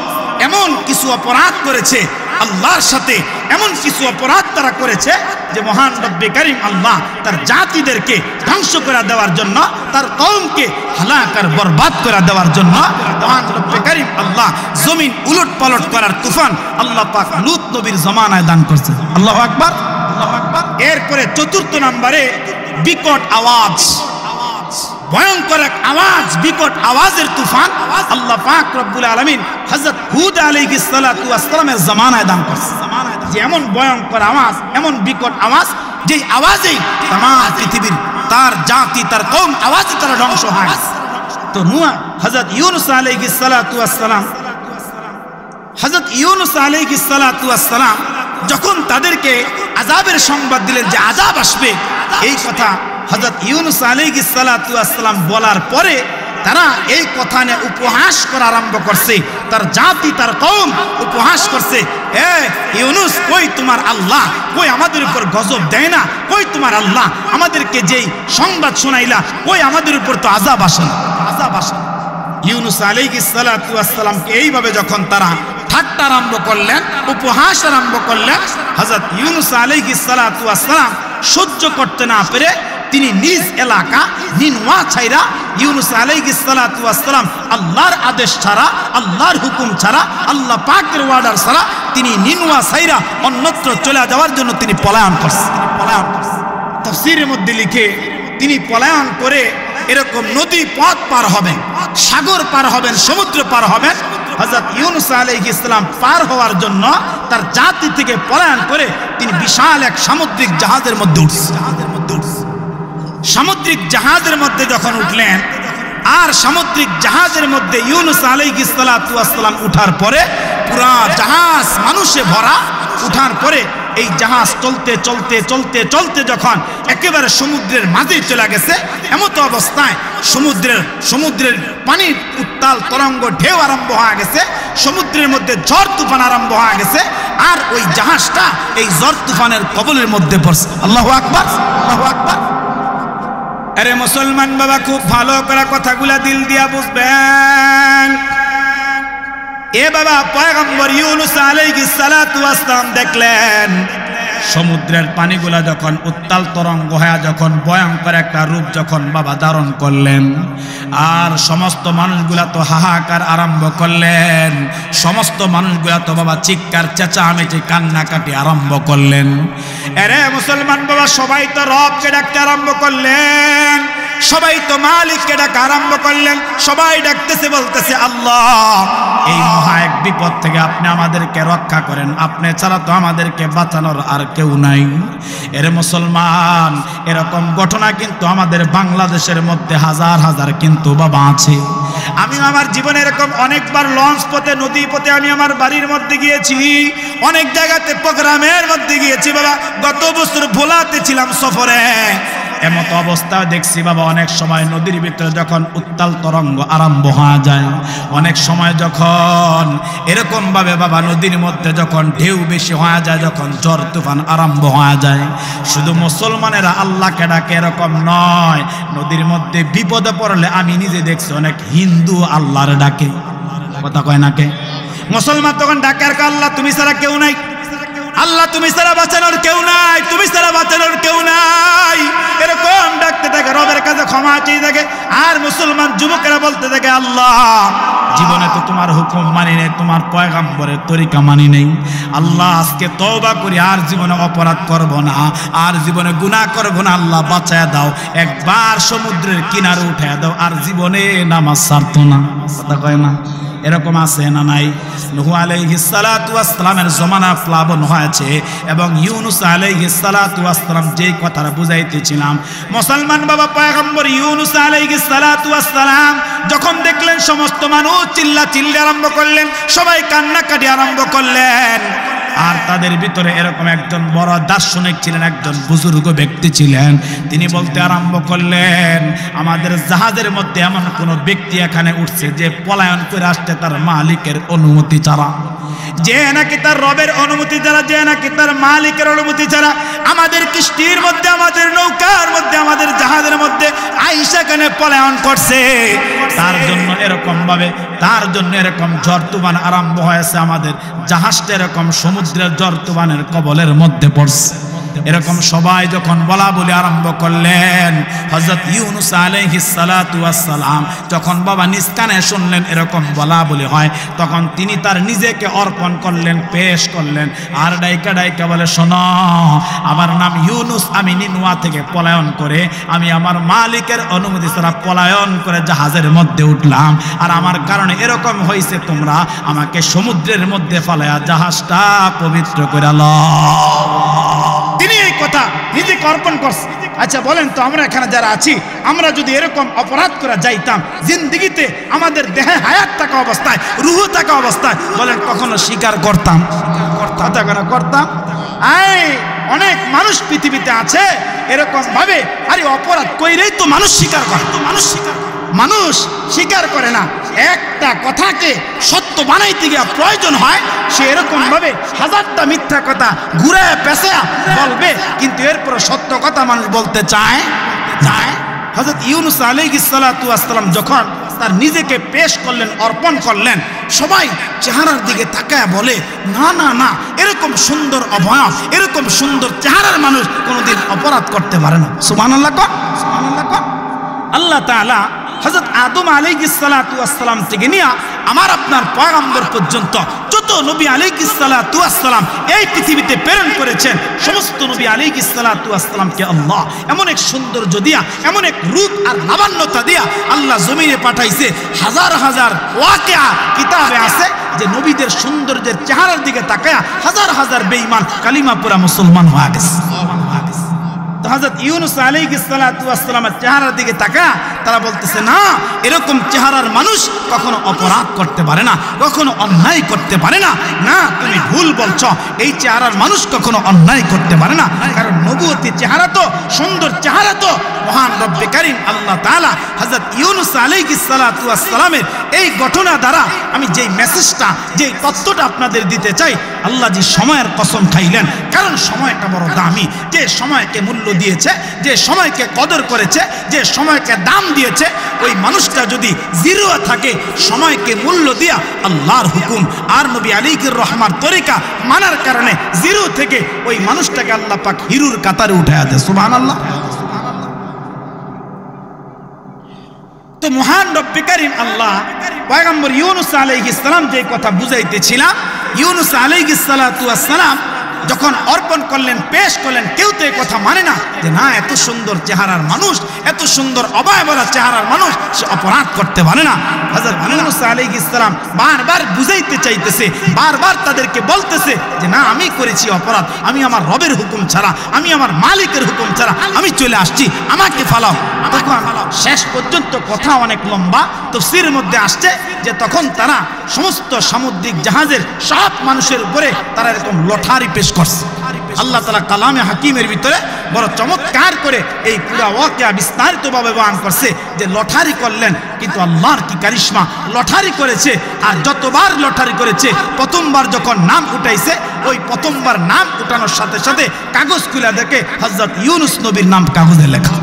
এমন কিছু অপরাধ করেছে আল্লাহর সাথে, এমন কিছু অপরাধ তারা করেছে যে মহান রব্বে কারীম আল্লাহ তার জাতিদেরকে ধ্বংস করে দেওয়ার জন্য, তার কওমকে হালাক আর বরবাদ করে দেওয়ার জন্য মহান রব্বে কারীম আল্লাহ জমিন উলট পালট করার তুফান আল্লাহ পাক লূত নবীর জামানায় দান করছে। আল্লাহু আকবার, আল্লাহু আকবার। এরপরে 4 নম্বরে বিকট আওয়াজ, ভয়ঙ্কর এক আওয়াজ, বিকট আওয়াজের তুফান আল্লাহ পাক রব্বুল আলামিন হযরত হুদ আলাইহিস সালাতু ওয়াস সালামের জামানায় দান করছে। যে এমন ভয়ঙ্কর আওয়াজ, এমন বিকট আওয়াজ, যে আওয়াজেই तमाम পৃথিবীর তার জাতি তার কওম আওয়াজে তারা ধ্বংস হয়। তো নূহ হযরত ইউনুস আলাইহিস সালাতু ওয়াস সালাম, হযরত ইউনুস আলাইহিস সালাতু ওয়াস সালাম যখন তাদেরকে আযাবের সংবাদ দিলেন যে আযাব আসবে, এই কথা হযরত ইউনুস আলাইহিস সালাতু ওয়াস সালাম বলার পরে তারা এই কথা নিয়ে উপহাস করা আরম্ভ করছে। তার জাতি তার কওম উপহাস করছে, এ ইউনুস কই তোমার আল্লাহ, কই আমাদের উপর গজব দেয় না, কই তোমার আল্লাহ আমাদেরকে যেই সংবাদ শোনাইলা, কই আমাদের উপর তো আযাব আসে না, আযাব আসে। ইউনুস আলাইহিস সালাতু ওয়াস সালামকে এইভাবে যখন তারা ঠাট্টা আরম্ভ করলেন, উপহাস আরম্ভ করলেন, হযরত ইউনুস আলাইহিস সালাতু ওয়াস সালাম সহ্য করতে না পেরে তিনি নিজ এলাকা নিনওয়া ছাইরা ইউনুস আলাইহিস সালাতু ওয়াস সালাম আল্লাহর আদেশ ছাড়া, আল্লাহর হুকুম ছাড়া, আল্লাহ পাকের অর্ডার ছাড়া তিনি নিনওয়া ছাইরা অন্যত্র চলে যাওয়ার জন্য তিনি পলায়ন করছেন। তাফসীরের মধ্যে লিখে তিনি পলায়ন করে এরকম নদী পথ পার হবেন, সাগর পার হবেন, সমুদ্র পার হবেন। হযরত ইউনূস আলাইহিস সালাম পার হওয়ার জন্য তার জাতি থেকে পলায়ন করে তিনি বিশাল এক সামুদ্রিক জাহাজের মধ্যে উঠছেন। সামুদ্রিক জাহাজের মধ্যে যখন উঠলেন, আর সামুদ্রিক জাহাজের মধ্যে ইউনূস আলাইহিস সালাতু ওয়াস সালাম উঠার পরে পুরা জাহাজ মানুষে ভরা। উঠার পরে এই জাহাজ চলতে চলতে চলতে চলতে যখন একেবারে সমুদ্রের মাঝে চলে গেছে, এমত অবস্থায় সমুদ্রের পানির উত্তাল তরঙ্গ ঢেউ আরম্ভ হয়ে গেছে, সমুদ্রের মধ্যে ঝড় তুফান আরম্ভ হয়ে গেছে, আর ওই জাহাজটা এই ঝড় তুফানের কবলের মধ্যে পড়ছে। আল্লাহু আকবার, আল্লাহু আকবার। আরে মুসলমান বাবা, খুব ভালো করে কথাগুলা দিল দিয়া বুঝবেন। এ বাবা, পয়গম্বর ইউনূস আলাইহিস সালাতু ওয়াস সালাম দেখলেন সমুদ্রের পানিগুলা যখন উত্তাল তরঙ্গ হয়ে যখন ভয়ঙ্কর একটা রূপ যখন বাবা ধারণ করলেন, আর সমস্ত মানুষগুলা তো হাহাকার আরম্ভ করলেন, সমস্ত মানুষগুলা তো বাবা চিৎকার চেঁচামেচি কান্নাকাটি আরম্ভ করলেন। আরে মুসলমান বাবা, সবাই তো রবকে ডাকতে আরম্ভ করলেন, সবাই তো মালিককে ডাকা আরম্ভ করলেন, সবাই ডাকতেছে, বলতেছে আল্লাহ, এই মহা এক বিপদ থেকে আপনি আমাদেরকে রক্ষা করেন, আপনি ছাড়া তো আমাদেরকে বাঁচানোর আর কেউ নাই। এর মুসলমান, এরকম ঘটনা কিন্তু আমাদের বাংলাদেশের মধ্যে হাজার হাজার কিন্তু বাবা আছে। আমি আমার জীবনে এরকম অনেকবার লঞ্চ পথে, নদী পথে আমি আমার বাড়ির মধ্যে গিয়েছি, অনেক জায়গাতে প্রোগ্রামের মধ্যে গিয়েছি বাবা। গত বছর ভোলাতে ছিলাম সফরে, এমত অবস্থা দেখছি বাবা, অনেক সময় নদীর ভিতরে যখন উত্তাল তরঙ্গ আরম্ভ হয়ে যায়, অনেক সময় যখন এরকম ভাবে বাবা নদীর মধ্যে যখন ঢেউ বেশি হয়ে যায়, যখন ঝড় তুফান আরম্ভ হয়ে যায়, শুধু মুসলমানেরা আল্লাহকে ডাকে এরকম নয়, নদীর মধ্যে বিপদে পড়লে আমি নিজে দেখছি অনেক হিন্দু আল্লাহর ডাকে। কথা কয় নাকে? মুসলমান তখন ডাকে আর আল্লাহ তুমি ছাড়া কেউ নাই, আল্লাহ তুমি ছাড়া বাঁচানোর কেউ নাই, তুমি ছাড়া বাঁচানোর কেউ নাই, এরকম ডাকতে থাকে, রবের কাছে ক্ষমা চেয়ে থাকে। আর মুসলমান যুবকেরা বলতে থাকে আল্লাহ, জীবনে তো তোমার হুকুম মানি নেই, তোমার পয়গম্বরের তরিকা মানি নেই, আল্লাহ আজকে তওবা করি, আর জীবনে অপরাধ করব না, আর জীবনে গুনাহ করব না, আল্লাহ বাঁচায় দাও, একবার সমুদ্রের কিনারে উঠায় দাও, আর জীবনে নামাজ ছাড়তো না। কথা কয় না? এরকম আছে না নাই? নূহ আলাইহিস সালাতু ওয়াস সালামের জমানা প্লাবন হয়েছে, এবং ইউনূস আলাইহিস সালাতু ওয়াস সালাম যেই কথাটা বুঝাইতেছিলাম, মুসলমান বাবা, পয়গম্বর ইউনূস আলাইহিস সালাতু ওয়াস সালাম যখন দেখলেন সমস্ত মানুষ চিল্লাচিল্লি আরম্ভ করলেন, সবাই কান্নাকাটি আরম্ভ করলেন, আর তাদের ভিতরে এরকম একজন বড় দার্শনিক ছিলেন, একজন বুজুর্গ ব্যক্তি ছিলেন, তিনি বলতে আরম্ভ করলেন, আমাদের জাহাজের মধ্যে এমন কোন ব্যক্তি এখানে উঠছে যে পলায়ন করে আসছে তার মালিকের অনুমতি ছাড়া, যে নাকি তার রবের অনুমতি ছাড়া, যে নাকি তার মালিকের অনুমতি ছাড়া আমাদের কিস্তির মধ্যে, আমাদের নৌকার মধ্যে, আমাদের জাহাজের মধ্যে আইসা কেন পলায়ন করছে। তার জন্য এরকম ভাবে, তার জন্য এরকম ঝড় তুফান আরম্ভ হয়েছে, আমাদের জাহাজটা এরকম সমুদ্রের ঝড় তুফানের কবলের মধ্যে পড়ছে। এরকম সবাই যখন বলা বলে আরম্ভ করলেন, হযরত ইউনূস আলাইহিস সালাতু ওয়াস সালাম যখন বাবা নিজ কানে শুনলেন এরকম বলা বলে হয়, তখন তিনি তার নিজেকে অর্পণ করলেন, পেশ করলেন, আর ডাইকা ডাইকা বলে, শোনো, আমার নাম ইউনূস, আমি নিনুয়া থেকে পলায়ন করে, আমি আমার মালিকের অনুমতি ছাড়া পলায়ন করে জাহাজের মধ্যে উঠলাম, আর আমার কারণে এরকম হয়েছে, তোমরা আমাকে সমুদ্রের মধ্যে ফেলায়া জাহাজটা পবিত্র করে লও। তিনি এই কথা নিজেকে অর্পণ করছে। আচ্ছা বলেন তো, আমরা এখানে যারা আছি, আমরা যদি এরকম অপরাধ করে যাইতাম জিন্দেগিতে, আমাদের দেহে হায়াত থাকা অবস্থায়, রুহ থাকা অবস্থায়, বলেন কখনো স্বীকার করতাম? করতাম? অনেক মানুষ পৃথিবীতে আছে এরকম ভাবে, আরে অপরাধ কইরেই তো মানুষ স্বীকার করে, মানুষ স্বীকার করে না। একটা কথাকে সত্য বানাইতে গিয়ে প্রয়োজন হয়, সে এরকম ভাবে হাজারটা মিথ্যা কথা ঘুরে পেঁচে বলবে, কিন্তু এরপর সত্য কথা মানুষ বলতে চায়। হযরত ইউনূস আলাইহিস সালাতু ওয়াস সালাম যখন তার নিজেকে পেশ করলেন, অর্পণ করলেন, সবাই চেহারার দিকে তাকায় বলে, না না না, এরকম সুন্দর অবয়ব, এরকম সুন্দর চেহারার মানুষ কোনোদিন অপরাধ করতে পারে না। সুবহানাল্লাহ কর, সুবহানাল্লাহ কর। আল্লাহ তাআলা হযরত আদম আলাইহিস সালাতু ওয়াস সালাম থেকে নিয়ে আমার আপনার পয়গম্বর পর্যন্ত যত যত নবী আলাইহিস সালাতু ওয়াস সালাম এই পৃথিবীতে প্রেরণ করেছেন, সমস্ত নবী আলাইহিস সালাতু ওয়াস সালামকে আল্লাহ এমন এক সৌন্দর্য দিয়া, এমন এক রূপ আর লাবণ্যতা দিয়া আল্লাহ জমিনে পাঠাইছে। হাজার হাজার ওয়াকিয়া কিতাবে আছে যে নবীদের সৌন্দর্যের চেহারার দিকে তাকায়া হাজার হাজার বেঈমান কালিমা পড়া মুসলমান হয়ে গেছে। তো হযরত ইউনূস আলাইহিস সালাতু ওয়াস সালামের চেহারার দিকে তাকায়া তারা বলতেছে, না, এরকম চেহারার মানুষ কখনো অপরাধ করতে পারে না, কখনো অন্যায় করতে পারে না। না, তুমি ভুল বলছো, এই চেহারার মানুষ কখনো অন্যায় করতে পারে না। কারণ নবুয়তি চেহারা তো, সুন্দর চেহারা তো মহান রব্বে কারীম আল্লাহ তাআলা হযরত ইউনূস আলাইহিস সালাতু ওয়াস সালামের এই ঘটনা দ্বারা আমি যেই মেসেজটা, যেই তত্ত্বটা আপনাদের দিতে চাই, আল্লাহ যে সময়ের কসম খাইলেন, কারণ সময়টা বড় দামি। যে সময়কে মূল্য দিয়েছে, যে সময়কে কদর করেছে, যে সময়কে দাম দিয়েছে, ওই মানুষটা যদি জিরো থাকে, সময়কে মূল্য দিয়া আল্লাহর হুকুম আর নবী আলাইহির রহমার তরিকা মানার কারণে জিরো থেকে ওই মানুষটাকে আল্লাহ পাক হিরুর কাতারে উঠায়া দেয়। সুবহানাল্লাহ। তো মহান রব্বে কারীম আল্লাহ পয়গম্বর ইউনূস আলাইহিস সালাম যে কথা বুঝাইতেছিলাম, ইউনূস আলাইহিস সালাতু ওয়াস সালাম যখন অর্পণ করলেন, পেশ করলেন, কেউ তো এই কথা মানে না যে না, এত সুন্দর চেহারার মানুষ, এত সুন্দর অবয়বরা চেহারার মানুষ সে অপরাধ করতে পারে না। হযরত ইউনূস আলাইহিস সালাম বারবার বুঝাইতে চাইতেছে, বারবার তাদেরকে বলতেছে যে না, আমি করেছি অপরাধ, আমি আমার রবের হুকুম ছাড়া, আমি আমার মালিকের হুকুম ছাড়া আমি চলে আসছি, আমাকে ফালাও। তখন শেষ পর্যন্ত কথা অনেক লম্বা, তাফসীরের মধ্যে আসছে যে তখন তারা সমস্ত সামুদ্রিক জাহাজের সব মানুষের উপরে তারা এরকম লটারি পেশ করছে। আল্লাহ তাআলা কালামে হাকিমের ভিতরে বড় চমৎকার করে এই পুরা ওয়াকিয়া বিস্তারিতভাবে বয়ান করছে যে লটারি করলেন, কিন্তু আল্লাহর কি কারিশমা, লটারি করেছে। আর যতবার লটারি করেছে, প্রথমবার যখন নাম উঠাইছে, ওই প্রথমবার নাম উঠানোর সাথে সাথে কাগজ খুলে দেখে হযরত ইউনূস নবীর নাম কাগজে লেখা।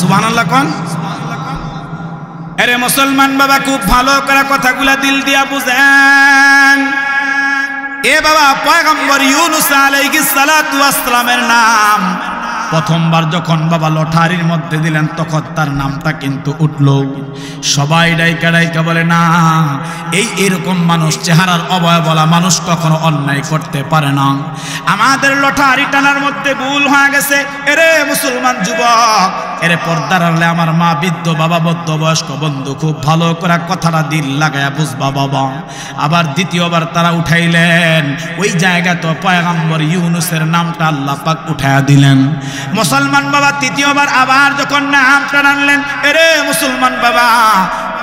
সুবহানাল্লাহ কোন। আরে মুসলমান বাবা, খুব ভালো করে কথাগুলা দিল দিয়া বুঝেন। এ বাবা, পয়গম্বর ইউনূস আলাইহিস সালাতু ওয়াস সালামের নাম প্রথমবার যখন বাবা লটারির মধ্যে দিলেন, তখন তার নামটা কিন্তু উঠলো। সবাই ডাইকা ডাইকা বলে, না, এরকম মানুষ, চেহারার অবয়বলা মানুষ কখনো অন্যায় করতে পারে না। আমাদের লটারি টানার মধ্যে ভুল হয়ে গেছে। এরে মুসলমান যুবক, এরে পর্দার আড়ালে আমার মা, বৃদ্ধ বাবা, বদ্ধ বয়স্ক বন্ধু, খুব ভালো করে কথাটা দিল লাগায়া বুঝবা বাবা। আবার দ্বিতীয়বার তারা উঠাইলেন, ওই জায়গায় তো পয়গম্বর ইউনূসের নামটা আল্লাহ পাক উঠায়া দিলেন। মুসলমান বাবা, তৃতীয়বার আবার যখন নাম টানলেন, এরে মুসলমান বাবা,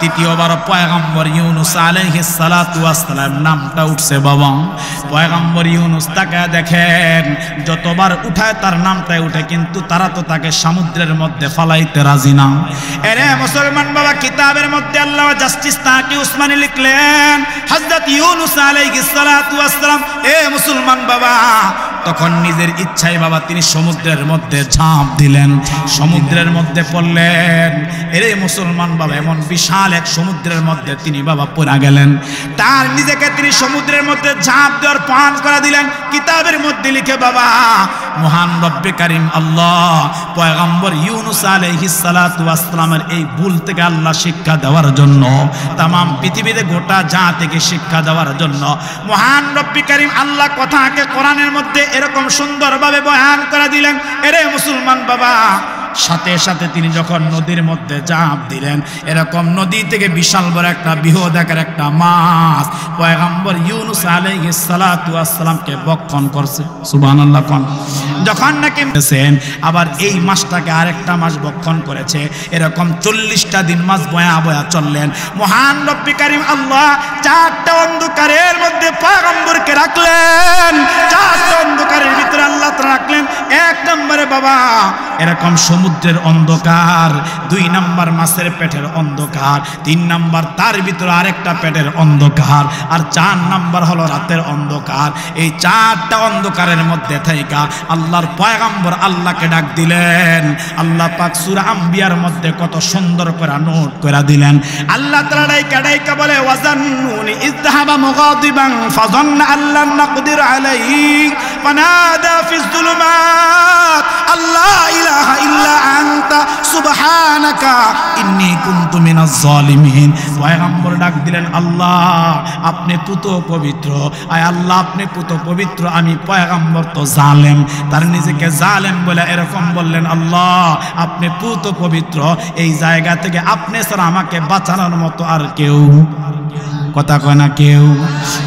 তৃতীয়বার পয়গম্বর ইউনূস আলাইহিস সালাতু ওয়াস সালাম নামটা উঠছে বাবা। পয়গম্বর ইউনূস তাকে দেখেন, যতবার উঠায় তার নামটাই উঠে, কিন্তু তারা তো তাকে সমুদ্রের মধ্যে ফালাইতে রাজি না। এরে মুসলমান বাবা, কিতাবের মধ্যে আল্লাহ জাস্টিস তাকি উসমানী লিখলেন, হযরত ইউনূস আলাইহিস সালাতু ওয়াস সালাম, এ মুসলমান বাবা, তখন নিজের ইচ্ছায় বাবা তিনি সমুদ্রের মধ্যে ঝাঁপ দিলেন, সমুদ্রের মধ্যে পড়লেন। এরে মুসলমান বাবা, এমন বিশাল এক সমুদ্রের মধ্যে তিনি বাবা পড়ে গেলেন। তার নিজেকে তিনি সমুদ্রের মধ্যে ঝাঁপ দেওয়ার পান করে দিলেন। কিতাবের মধ্যে লিখে বাবা, মহান রব্বে কারীম আল্লাহ পয়গম্বর ইউনূস আলাইহিস সালাতু ওয়াস সালামের এই ভুল থেকে আল্লাহ শিক্ষা দেওয়ার জন্য, তাম পৃথিবীতে গোটা জাতিকে শিক্ষা দেওয়ার জন্য মহান রব্বে কারীম আল্লাহ কথাকে কোরআনের মধ্যে এরকম সুন্দরভাবে বয়ান করে দিলেন। এরে মুসলমান বাবা, সাথে সাথে তিনি যখন নদীর মধ্যে ঝাঁপ দিলেন, এরকম নদী থেকে বিশাল বড় একটা বৃহৎ আকার একটা মাছ পয়গম্বর ইউনূস আলাইহিস সালাতু ওয়াস সালামকে ভক্ষণ করছে। সুবহানাল্লাহ কোন। যখন নাকি আবার এই মাছটাকে আরেকটা মাছ ভক্ষণ করেছে, এরকম 40টা দিন মাছ বয়া বয়া চললেন। মহান রব্বে কারীম আল্লাহ চারটা অন্ধকারের মধ্যে পয়গম্বরকে রাখলেন, চারটা অন্ধকারের ভিতরে আল্লাহ তাআলা রাখলেন। এক নম্বরে বাবা এরকম সমুদ্রের অন্ধকার, 2 নাম্বার মাছের পেটের অন্ধকার, 3 নাম্বার তার ভিতরে আরেকটা পেটের অন্ধকার, আর 4 নাম্বার হলো রাতের অন্ধকার। এই 4টা অন্ধকারের মধ্যে থাইকা আল্লাহর পয়গম্বর আল্লাহকে ডাক দিলেন। আল্লাহ পাক সূরা আম্বিয়ার মধ্যে কত সুন্দর করে নোট করে দিলেন। আল্লাহ তাআলা ডাইকা ডাইকা বলে, ওয়াজান্নুনি ইযহাবা মুগাদিবান ফাযান্না আল্লান নাকদির আলাইহি ফানাদা ফিজ যুলুমাত আল্লা ইলাহা ইল্লা ইল্লা আনতা সুবহানাকা ইন্নী কুনতু মিনাজ জালিমিন। পয়গম্বর ডাক দিলেন, আল্লাহ আপনি পুত পবিত্র, আয় আল্লাহ আপনি পুত পবিত্র, আমি পয়গম্বর তো জালেম। তার নিজেকে জালেম বলে এরকম বললেন, আল্লাহ আপনি পুত পবিত্র, এই জায়গা থেকে আপনি ছাড়া আমাকে বাঁচানোর মতো আর কেউ, কথা কয় না কেউ।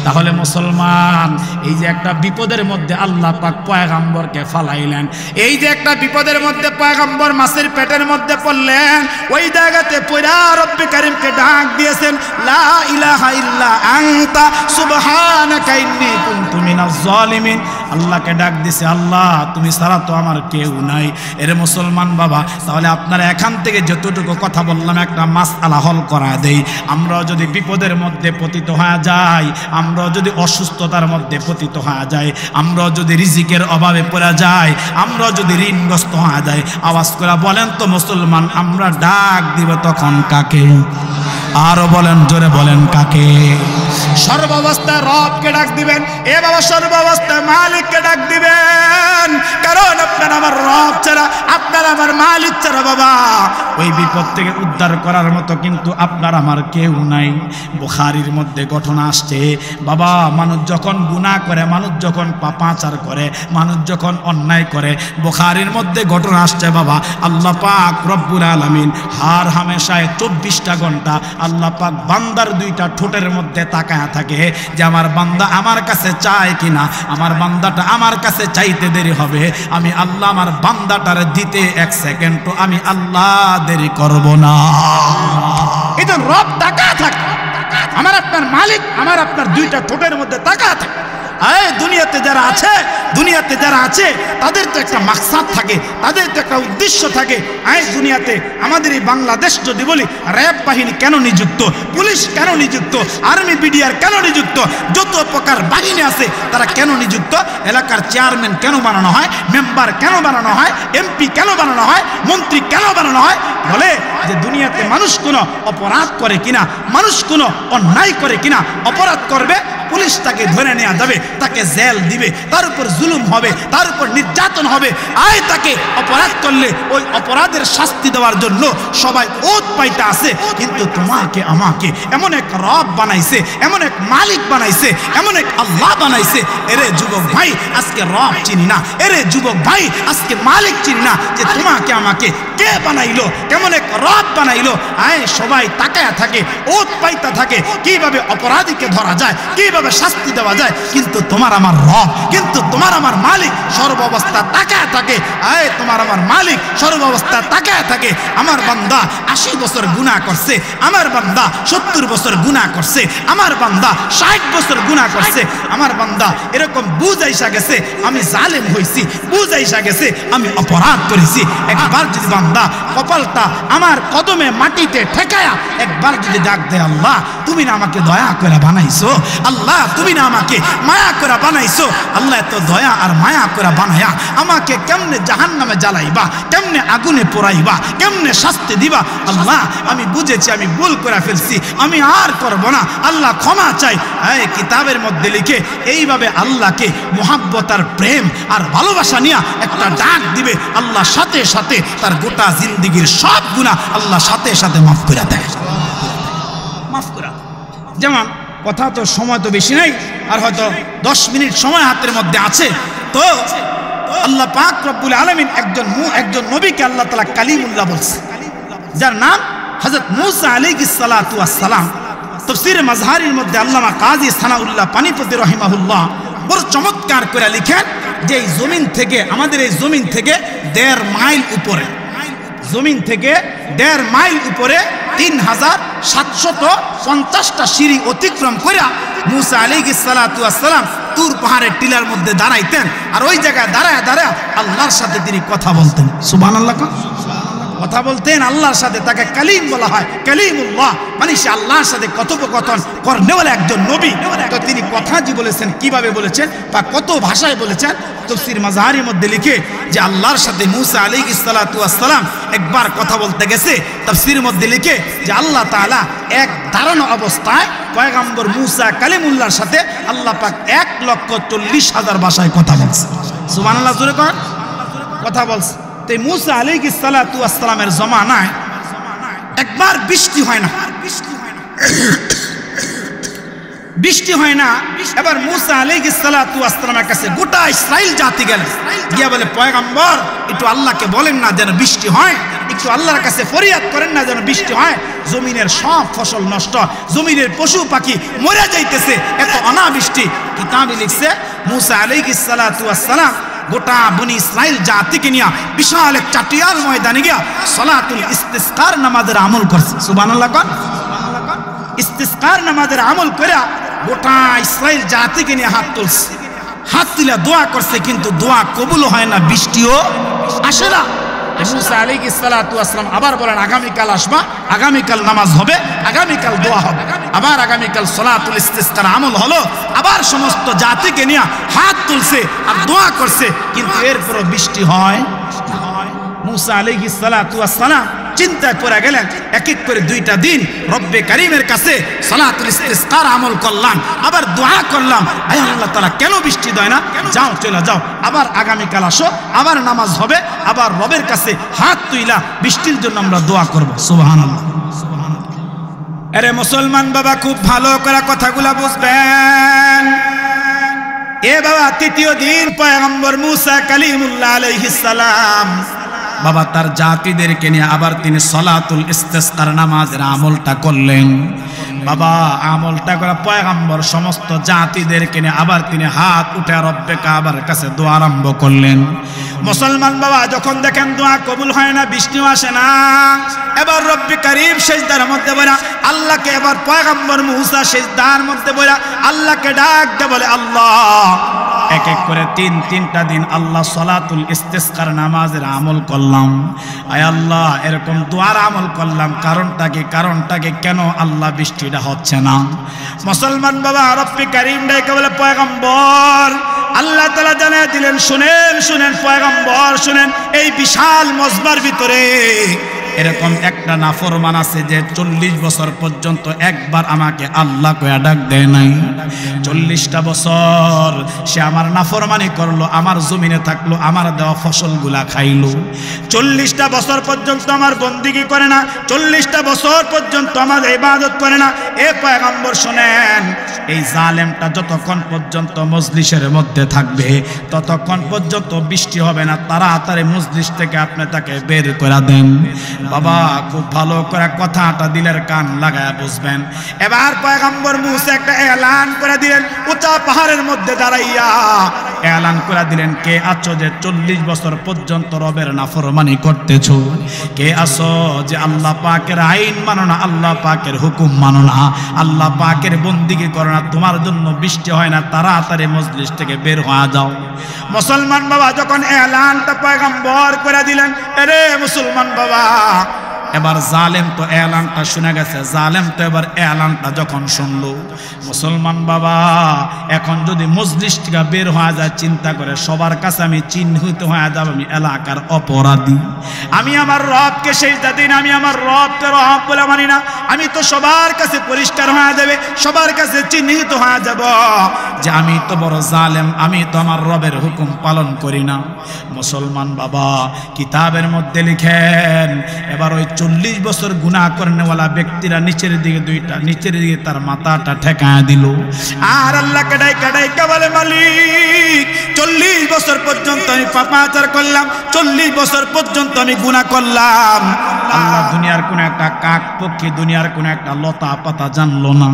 তাহলে মুসলমান, এই যে একটা বিপদের মধ্যে আল্লাহ পাক পয়গম্বরকে ফালাইলেন, এই যে একটা বিপদের মধ্যে পয়গম্বর মাছের পেটের মধ্যে পড়লেন, ওই জায়গাতে পয়রা রব্বে কারীমকে ডাক দিয়েছেন, লা ইলাহা ইল্লা আনতা সুবহানাকা ইন্নী কুনতু মিনাজ জালিমিন। আল্লাহকে ডাক দিছে, আল্লাহ তুমি ছাড়া তো আমার কেউ নাই। এর মুসলমান বাবা, তাহলে আপনারা এখান থেকে যতটুকু কথা বললাম একটা মাসআলা হল করা দেই। আমরা যদি বিপদের মধ্যে পতিত হয়ে যাই, আমরা যদি অসুস্থতার মধ্যে পতিত হয়ে যাই, আমরা যদি রিজিকের অভাবে পড়ে যাই, আমরা যদি ঋণগ্রস্ত হয়ে যাই, আওয়াজ করে বলেন তো মুসলমান, আমরা ডাক দিব তখন কাকে? আরো বলেন, জোরে বলেন কাকে? সর্বাবস্থায় রবকে ডাক দিবেন। এ বাবা, সর্বাবস্থায় মালিককে ডাক দিবেন, কারণ আপনার আমার রব ছাড়া, আপনার আমার মালিক ছাড়া বাবা ওই বিপদ থেকে উদ্ধার করার মতো কিন্তু আপনার আমার কেউ নাই। বুখারীর মধ্যে ঘটনা আসছে বাবা, মানুষ যখন গুনাহ করে, মানুষ যখন পাপাচার করে, মানুষ যখন অন্যায় করে, বুখারীর মধ্যে ঘটনা আসছে বাবা, আল্লাহ পাক রব্বুল আলামিন হার হামেশায় 24টা ঘন্টা আল্লাহ পাক বান্দার দুইটা ঠোঁটের মধ্যে তাকায় থাকে যে আমার বান্দা আমার কাছে চায় কিনা, আমার বান্দাটা আমার কাছে চাইতে দেরি হবে, আমি আল্লাহ আমার বান্দাটার দিতে 1 সেকেন্ড আমি আল্লাহ দেরি করব না। এই তো রব তাকায় থাকে, আমার আপনার মালিক আমার আপনার দুইটা ঠোঁটের মধ্যে তাকায় থাকে। দুনিয়াতে যারা আছে, দুনিয়াতে যারা আছে তাদের তো একটা মাকসাদ থাকে, তাদের তো একটা উদ্দেশ্য থাকে। দুনিয়াতে আমাদের এই বাংলাদেশ যদি বলি, র্যাব বাহিনী কেন নিযুক্ত, পুলিশ কেন নিযুক্ত, আর্মি বিডিআর কেন নিযুক্ত, যত প্রকার বাহিনী আছে তারা কেন নিযুক্ত, এলাকার চেয়ারম্যান কেন বানানো হয়, মেম্বার কেন বানানো হয়, এমপি কেন বানানো হয়, মন্ত্রী কেন বানানো হয়? বলে যে দুনিয়াতে মানুষ কোনো অপরাধ করে কিনা, মানুষ কোনো অন্যায় করে কিনা, অপরাধ করবে পুলিশ তাকে ধরে নেওয়া যাবে, তাকে জেল দিবে, তার উপর জুলুম হবে, তার উপর নির্যাতন হবে। তাকে অপরাধ করলে ওই অপরাধের শাস্তি দেওয়ার জন্য সবাই ওত পাইতে আছে। কিন্তু তোমাকে আমাকে এমন এক রব বানাইছে, এমন এক মালিক বানাইছে, এমন এক আল্লাহ বানাইছে। এরে যুবক ভাই, আজকে রব চিনি না, এরে যুবক ভাই আজকে মালিক চিনি না, যে তোমাকে আমাকে কে বানাইলো, কেমন এক রব বানাইলো। সবাই তাকায়া থাকে, ওত পাইতে থাকে কিভাবে অপরাধীকে ধরা যায়, কিভাবে শাস্তি দেওয়া যায়। কিন্তু তোমার আমার রব, কিন্তু তোমার আমার মালিক সর্বাবস্থা তাকায় থাকে। তোমার আমার মালিক সর্বাবস্থা তাকায় থাকে। আমার বান্দা 80 বছর গুনাহ করছে, আমার বান্দা 70 বছর গুনাহ করছে, আমার বান্দা 60 বছর গুনাহ করছে, আমার বান্দা এরকম বুঝাইসা গেছে আমি জালেম হইছি, বুঝাইসা গেছে আমি অপরাধ করেছি। একবার যদি বান্দা কপালটা আমার কদমে মাটিতে ঠেকায়া একবার যদি ডাক দেয়, আল্লাহ তুমি না আমাকে দয়া করে বানাইছো, আল্লাহ তুমি না আমাকে মায়া করে বানাইছো, আল্লাহ এত দয়া আর মায়া করে বানায়া আমাকে কেমনে জাহান্নামে জ্বালাইবা, কেমনে আগুনে পোড়াইবা, কেমনে শাস্তি দিবা। আল্লাহ আমি বুঝেছি আমি ভুল করে ফেলছি, আমি আর করব না, আল্লাহ ক্ষমা চাই। কিতাবের মধ্যে লিখে এইভাবে আল্লাহকে মুহাব্বত আর প্রেম আর ভালোবাসা নিয়ে একটা ডাক দিবে, আল্লাহ সাথে সাথে তার গোটা জিন্দেগীর সব গুনাহ আল্লাহ সাথে সাথে মাফ করে দেয়, মাফ করে। যেমন কথা তো সময় তো বেশি নাই, আর হয়তো 10 মিনিট সময় হাতের মধ্যে আছে। তো আল্লাহ পাক রব্বুল আলামিন একজন নবীকে আল্লাহ তাআলা কালিমুল্লাহ বলছে, যার নাম হযরত মূসা আলাইহিস সালাতু ওয়াস সালাম। তাফসীরে মাজহারির মধ্যে আল্লামা কাজী সানাউল্লাহ পানিপতি রাহিমাহুল্লাহ বড় চমৎকার করে লিখেন যে এই জমিন থেকে, আমাদের এই জমিন থেকে 1.5 মাইল উপরে, জমিন থেকে 1.5 মাইল উপরে 3750টা সিঁড়ি অতিক্রম করে মূসা আলাইহিস সালাতু ওয়াস সালাম তুর পাহাড়ের টিলার মধ্যে দাঁড়াইতেন, আর ওই জায়গায় দাঁড়ায় দাঁড়ায় আল্লাহর সাথে তিনি কথা বলতেন। সুবহানাল্লাহ, কথা বলতেন আল্লাহর সাথে, তাকে কালিম বলা হয়, কালিমুল্লাহ মানে সে আল্লাহর সাথে কথোপকথন করনেওয়ালা একজন নবী। তো তিনি কথা যে বলেছেন, কিভাবে বলেছেন বা কত ভাষায় বলেছেন, তাফসীর মাজহারির মধ্যে লিখে যে আল্লাহর সাথে মূসা আলাইহিস সালাতু ওয়াস সালাম একবার কথা বলতে গেছে। তাফসীরের মধ্যে লিখে যে আল্লাহ তাআলা এক দাঁড়ানো অবস্থায় পয়গম্বর মূসা কালিমুল্লাহর সাথে আল্লাহ পাক 1,40,000 ভাষায় কথা বলছে। সুবহানাল্লাহ, জোরে কর, কথা বলছে। তো মুসা আলাইহিস সালাতু ওয়াস সালামের জমানায় একবার বৃষ্টি হয় না, বৃষ্টি হয় না। এবার মুসা আলাইহিস সালাতু ওয়াস সালামের কাছে গোটা ইসরাইল জাতি গেল, গিয়া বলে পয়গম্বর একটু আল্লাহকে বলেন না যেন বৃষ্টি হয়, একটু আল্লাহর কাছে ফরিয়াদ করেন না যেন বৃষ্টি হয়। জমিনের সব ফসল নষ্ট, জমিনের পশু পাখি মরে যাইতেছে, এত অনাবৃষ্টি। কিতাবে লিখছে মুসা আলাইহিস সালাতু ওয়াস সালাম গোটা বনি ইসরাইল জাতিকে নিয়ে বিশাল এক চাটিয়াল ময়দানে গিয়া সালাতুল ইস্তিসকার নামাজের আমল করছে। সুবহানাল্লাহ কোন ইস্তিসকার নামাজের আমল করে গোটা ইসরাইল জাতিকে নিয়ে হাত তুলছে, হাত তুলে দোয়া করছে, কিন্তু দোয়া কবুল হয় না, বৃষ্টিও আসে না। মুসা আলাইহিস সালাতু ওয়াস সালাম আবার বলেন আগামীকাল আসবা, আগামীকাল নামাজ হবে, আগামীকাল দোয়া হবে। আবার আগামীকাল সালাতুল ইস্তিসকার আমল হলো, আবার সমস্ত জাতিকে নিয়ে হাত তুলছে আর দোয়া করছে, কিন্তু এরপরও বৃষ্টি হয়। মুসা আলাইহিস সালাতু ওয়াস সালাম চিন্তা করে গেলেন, এক এক করে 2টা দিন রব্বে কারীমের কাছে সালাতুল ইস্তিসকার আমল করলাম, আবার দোয়া করলাম, আয় আল্লাহ তাআলা কেন বৃষ্টি দেয় না? যাও চলে যাও, আবার আগামীকাল আসো, আবার নামাজ হবে, আবার রবের কাছে হাত তুইলা বৃষ্টির জন্য আমরা দোয়া করব। সুবহানাল্লাহ। আরে মুসলমান বাবা, খুব ভালো করে কথাগুলা বুঝবেন। এ বাবা, 3য় দিন পয়গম্বর মুসা কালিমুল্লাহ আলাইহিস সালাম বাবা তার জাতিদেরকে নিয়ে আবার তিনি সালাতুল ইস্তিসকার নামাজের আমলটা করলেন। বাবা আমলটা করে পয়গম্বর সমস্ত জাতিদেরকে নিয়ে আবার তিনি হাত উঠে রব্বে কাবার কাছে দোয়া আরম্ভ করলেন। মুসলমান বাবা, যখন দেখেন দোয়া কবুল হয় না, বৃষ্টিও আসে না, এবার রব্বে কারীম সিজদার মধ্যে বইরা আল্লাহকে, এবার পয়গম্বর মুসা সিজদার মধ্যে বইরা আল্লাহকে ডাক দিয়ে বলে, আল্লাহ, এক এক করে 3টা দিন আল্লাহ সালাতুল ইস্তিসকার নামাজের আমল করলাম, আয় আল্লাহ এরকম দোয়ার আমল করলাম, কারণটা কি কেন আল্লাহ বৃষ্টিটা হচ্ছে না? মুসলমান বাবা, রব্বে কারীম ডাকে বলে, পয়গম্বর, আল্লাহ তাআলা জানিয়ে দিলেন, শুনেন পয়গম্বর শুনেন, এই বিশাল মজমার ভিতরে এরকম একটা নাফরমান আছে যে 40 বছর পর্যন্ত একবার আমাকে আল্লাহ কয়া ডাক দেয় নাই। 40টা বছর সে আমার নাফরমানি করলো, আমার জমিনে থাকলো, আমার দেওয়া ফসলগুলা খাইলো। 40টা বছর পর্যন্ত আমার বন্দিগি করে না, 40টা বছর পর্যন্ত আমার ইবাদত করে না। এ পয়গম্বর শুনেন, এই জালেমটা যতক্ষণ পর্যন্ত মজলিসের মধ্যে থাকবে ততক্ষণ পর্যন্ত বৃষ্টি হবে না, তাড়াতাড়ি মজলিস থেকে আপনি তাকে বের করে দেন। বাবা, খুব ভালো করে কথাটা দিলের কান লাগায় বুঝবেন। এবার পয়গম্বর মুসা একটা এলান করে দিলেন, উঁচা পাহাড়ের মধ্যে দাঁড়াইয়া এলান করে দিলেন, কে আছো যে 40 বছর পর্যন্ত রবের নাফরমানি করতেছো? কে আছো যে আল্লাহ পাকের আইন মানো না, আল্লাহ পাকের হুকুম মানো না, আল্লাহ পাকের বন্দিগি করো না, তোমার জন্য বৃষ্টি হয় না, তাড়াতাড়ি মজলিস থেকে বের হয়ে যাও। মুসলমান বাবা, যখন এলানটা পয়গম্বর করে দিলেন, আরে মুসলমান বাবা, এবার জালেম তো এলানটা শুনে গেছে, জালেম তো এবার এলানটা যখন শুনলো, মুসলমান বাবা এখন যদি মজলিস থেকে বের হয়ে যায়, চিন্তা করে সবার কাছে আমি চিহ্নিত হয়ে যাব, আমি এলাকার অপরাধী, আমি আমার রবকে সেজদা দিই না, আমি আমার রবকে রব বলে মানি না, আমি তো সবার কাছে পরিষ্কার হয়ে যাবে, সবার কাছে চিহ্নিত হয়ে যাব যে আমি তো বড় জালেম, আমি তো আমার রবের হুকুম পালন করি না। মুসলমান বাবা, কিতাবের মধ্যে লিখেন, এবার ওই 40 বছর গুনাহ করনেওয়ালা ব্যক্তিরা নিচের দিকে তার মাথাটা ঠেকায় দিল, আর আল্লাহকে ডাইকা বলে, মালিক 40 বছর পর্যন্ত আমি পাপাচার করলাম, 40 বছর পর্যন্ত আমি গুনাহ করলাম, আল্লাহ দুনিয়ার কোন একটা কাক পক্ষী, দুনিয়ার কোন একটা লতা পাতা জানলো না,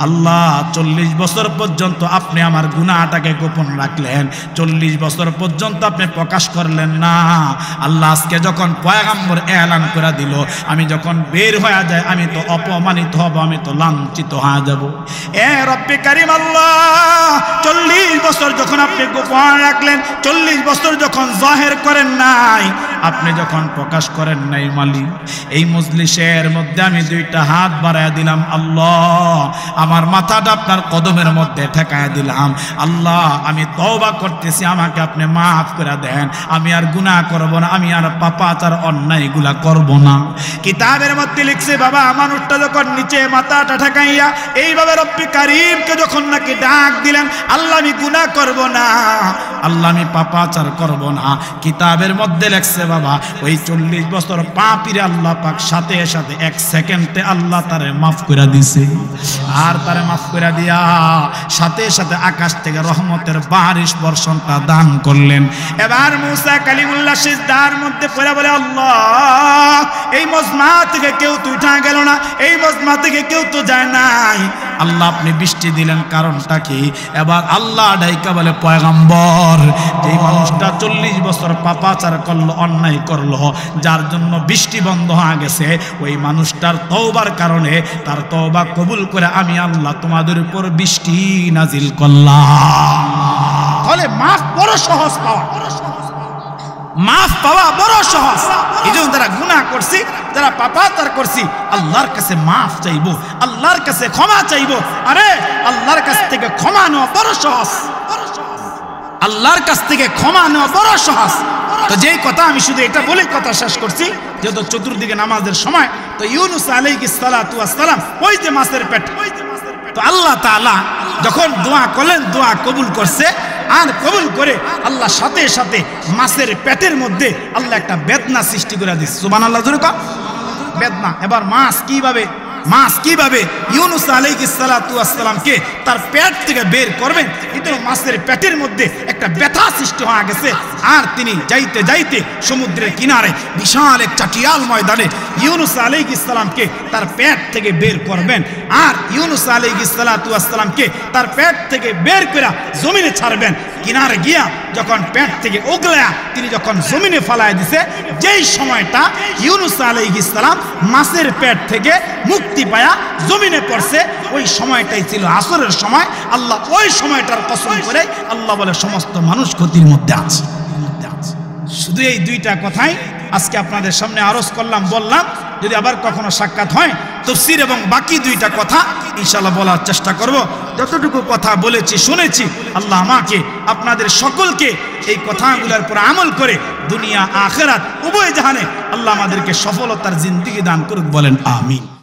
আল্লাহ 40 বছর পর্যন্ত আপনি আমার গুনাহটাকে গোপন রাখলেন, 40 বছর পর্যন্ত আপনি প্রকাশ করলেন না, আল্লাহ আজকে যখন পয়গম্বর এলান করে দিল, আমি যখন বের হয়ে যায় আমি তো অপমানিত হব, আমি তো লাঞ্ছিত হয়ে যাব। এ রব্বে কারীম আল্লাহ, 40 বছর যখন আপনি গোপন রাখলেন, 40 বছর যখন জাহির করেন নাই, আপনি যখন প্রকাশ করেন নাই, মালিক এই মজলিসের মধ্যে আমি 2টা হাত বাড়ায় দিলাম, আল্লাহ আমার মাথাটা আপনার কদমের মধ্যে ঠেকায় দিলাম, আল্লাহ আমি তওবা করতেছি, আমাকে আপনি মাফ করে দেন, আমি আর গুনাহ করব না, আমি আর পাপাচার অন্যায়গুলা করব না। কিতাবের মধ্যে লিখছে, বাবা মানুষটা যখন নিচে মাথাটা ঠেকাইয়া এইভাবে রব্বে কারীমকে যখন নাকি ডাক দিলেন, আল্লাহ আমি গুনাহ করব না, আল্লাহ আমি পাপাচার করব না। কিতাবের মধ্যে লেখছে বাবা ওই 40 বছর পাপীরে আল্লাহ পাক সাথে সাথে 1 সেকেন্ডে আল্লাহ তারে মাফ করে দিছে। আর তারে মাফ করে দিয়া সাথে সাথে আকাশ থেকে রহমতের বারিশ বর্ষণটা দান করলেন। এবার মুসা কালিমুল্লাহ সিজদার মধ্যে পড়ে বলে আল্লাহ এই মজমা থেকে কেউ তো উঠা গেল না, এই মজমা থেকে কেউ তো যায় নাই, আল্লাহ আপনি বৃষ্টি দিলেন কারণটা কি? এবার আল্লাহ ডাইকা বলে পয়গম্বর যেই মানুষটা 40 বছর পাপাচার করলো, অন্যায় করলো, যার জন্য বৃষ্টি বন্ধ হয়ে গেছে, ওই মানুষটার তওবার কারণে তার তওবা কবুল করে আমি আল্লাহ তোমাদের উপর বৃষ্টি নাজিল করলাম। তাহলে মাফ বড় সহজ পাওয়া, মাফ পাওয়া বড় সহজ। এই জন্য যারা গুনাহ করছি, যারা পাপাচার করছি, আল্লাহর কাছে মাফ চাইবো, আল্লাহর কাছে ক্ষমা চাইবো। আরে আল্লাহর কাছ থেকে ক্ষমা নেওয়া বড় সহজ, আল্লাহর কাছ থেকে ক্ষমা নেওয়া বড় সহজ। তো যেই কথা আমি শুধু এটা বলে কথা শেষ করছি, যেহেতু চতুর্দিকে নামাজের সময়, তো ইউনুস আলাইহিস সালাতু ওয়াস সালাম ওই যে মাছের পেট, তো আল্লাহ তাআলা যখন দোয়া করলেন, দোয়া কবুল করছে। আর কবুল করে আল্লাহ সাথে সাথে মাছের পেটের মধ্যে আল্লাহ একটা বেদনা সৃষ্টি করে দিচ্ছে। সুবহানাল্লাহ জোরে কও, বেদনা। এবার মাছ কিভাবে ইউনুস আলাইহিস সালাতু ওয়াস সালামকে তার পেট থেকে বের করবেন, কিন্তু মাছের পেটের মধ্যে একটা ব্যথা সৃষ্টি হয়ে গেছে। আর তিনি যাইতে যাইতে সমুদ্রের কিনারে বিশাল এক চাটিয়াল ময়দানে ইউনুস আলাইহিস সালামকে তার পেট থেকে বের করবেন। আর ইউনুস আলাইহিস সালাতু ওয়াস সালামকে তার পেট থেকে বের করে জমিনে ছাড়বেন। কিনারে গিয়া যখন পেট থেকে ওগলায়া তিনি যখন জমিনে ফালায় দিছে, যেই সময়টা ইউনুস আলাইহিস সালাম মাছের পেট থেকে মুক্তি পায়া জমিনে পড়ছে, ওই সময়টাই ছিল আসরের সময়। আল্লাহ ওই সময়টার কসম করে আল্লাহ বলে সমস্ত মানুষ ক্ষতির মধ্যে আছে। শুধু এই দুইটা কথাই আজকে আপনাদের সামনে আরজ করলাম, বললাম। যদি আবার কখনো সাক্ষাৎ হয় তাফসীর এবং বাকি দুইটা কথা ইনশাআল্লাহ বলার চেষ্টা করব। যতটুকু কথা বলেছি শুনেছি, আল্লাহ আমাকে আপনাদের সকলকে এই কথাগুলোর উপর আমল করে দুনিয়া আখিরাত উভয় জাহানে আল্লাহ আমাদেরকে সফলতার জিন্দেগি দান করুক, বলেন আমিন।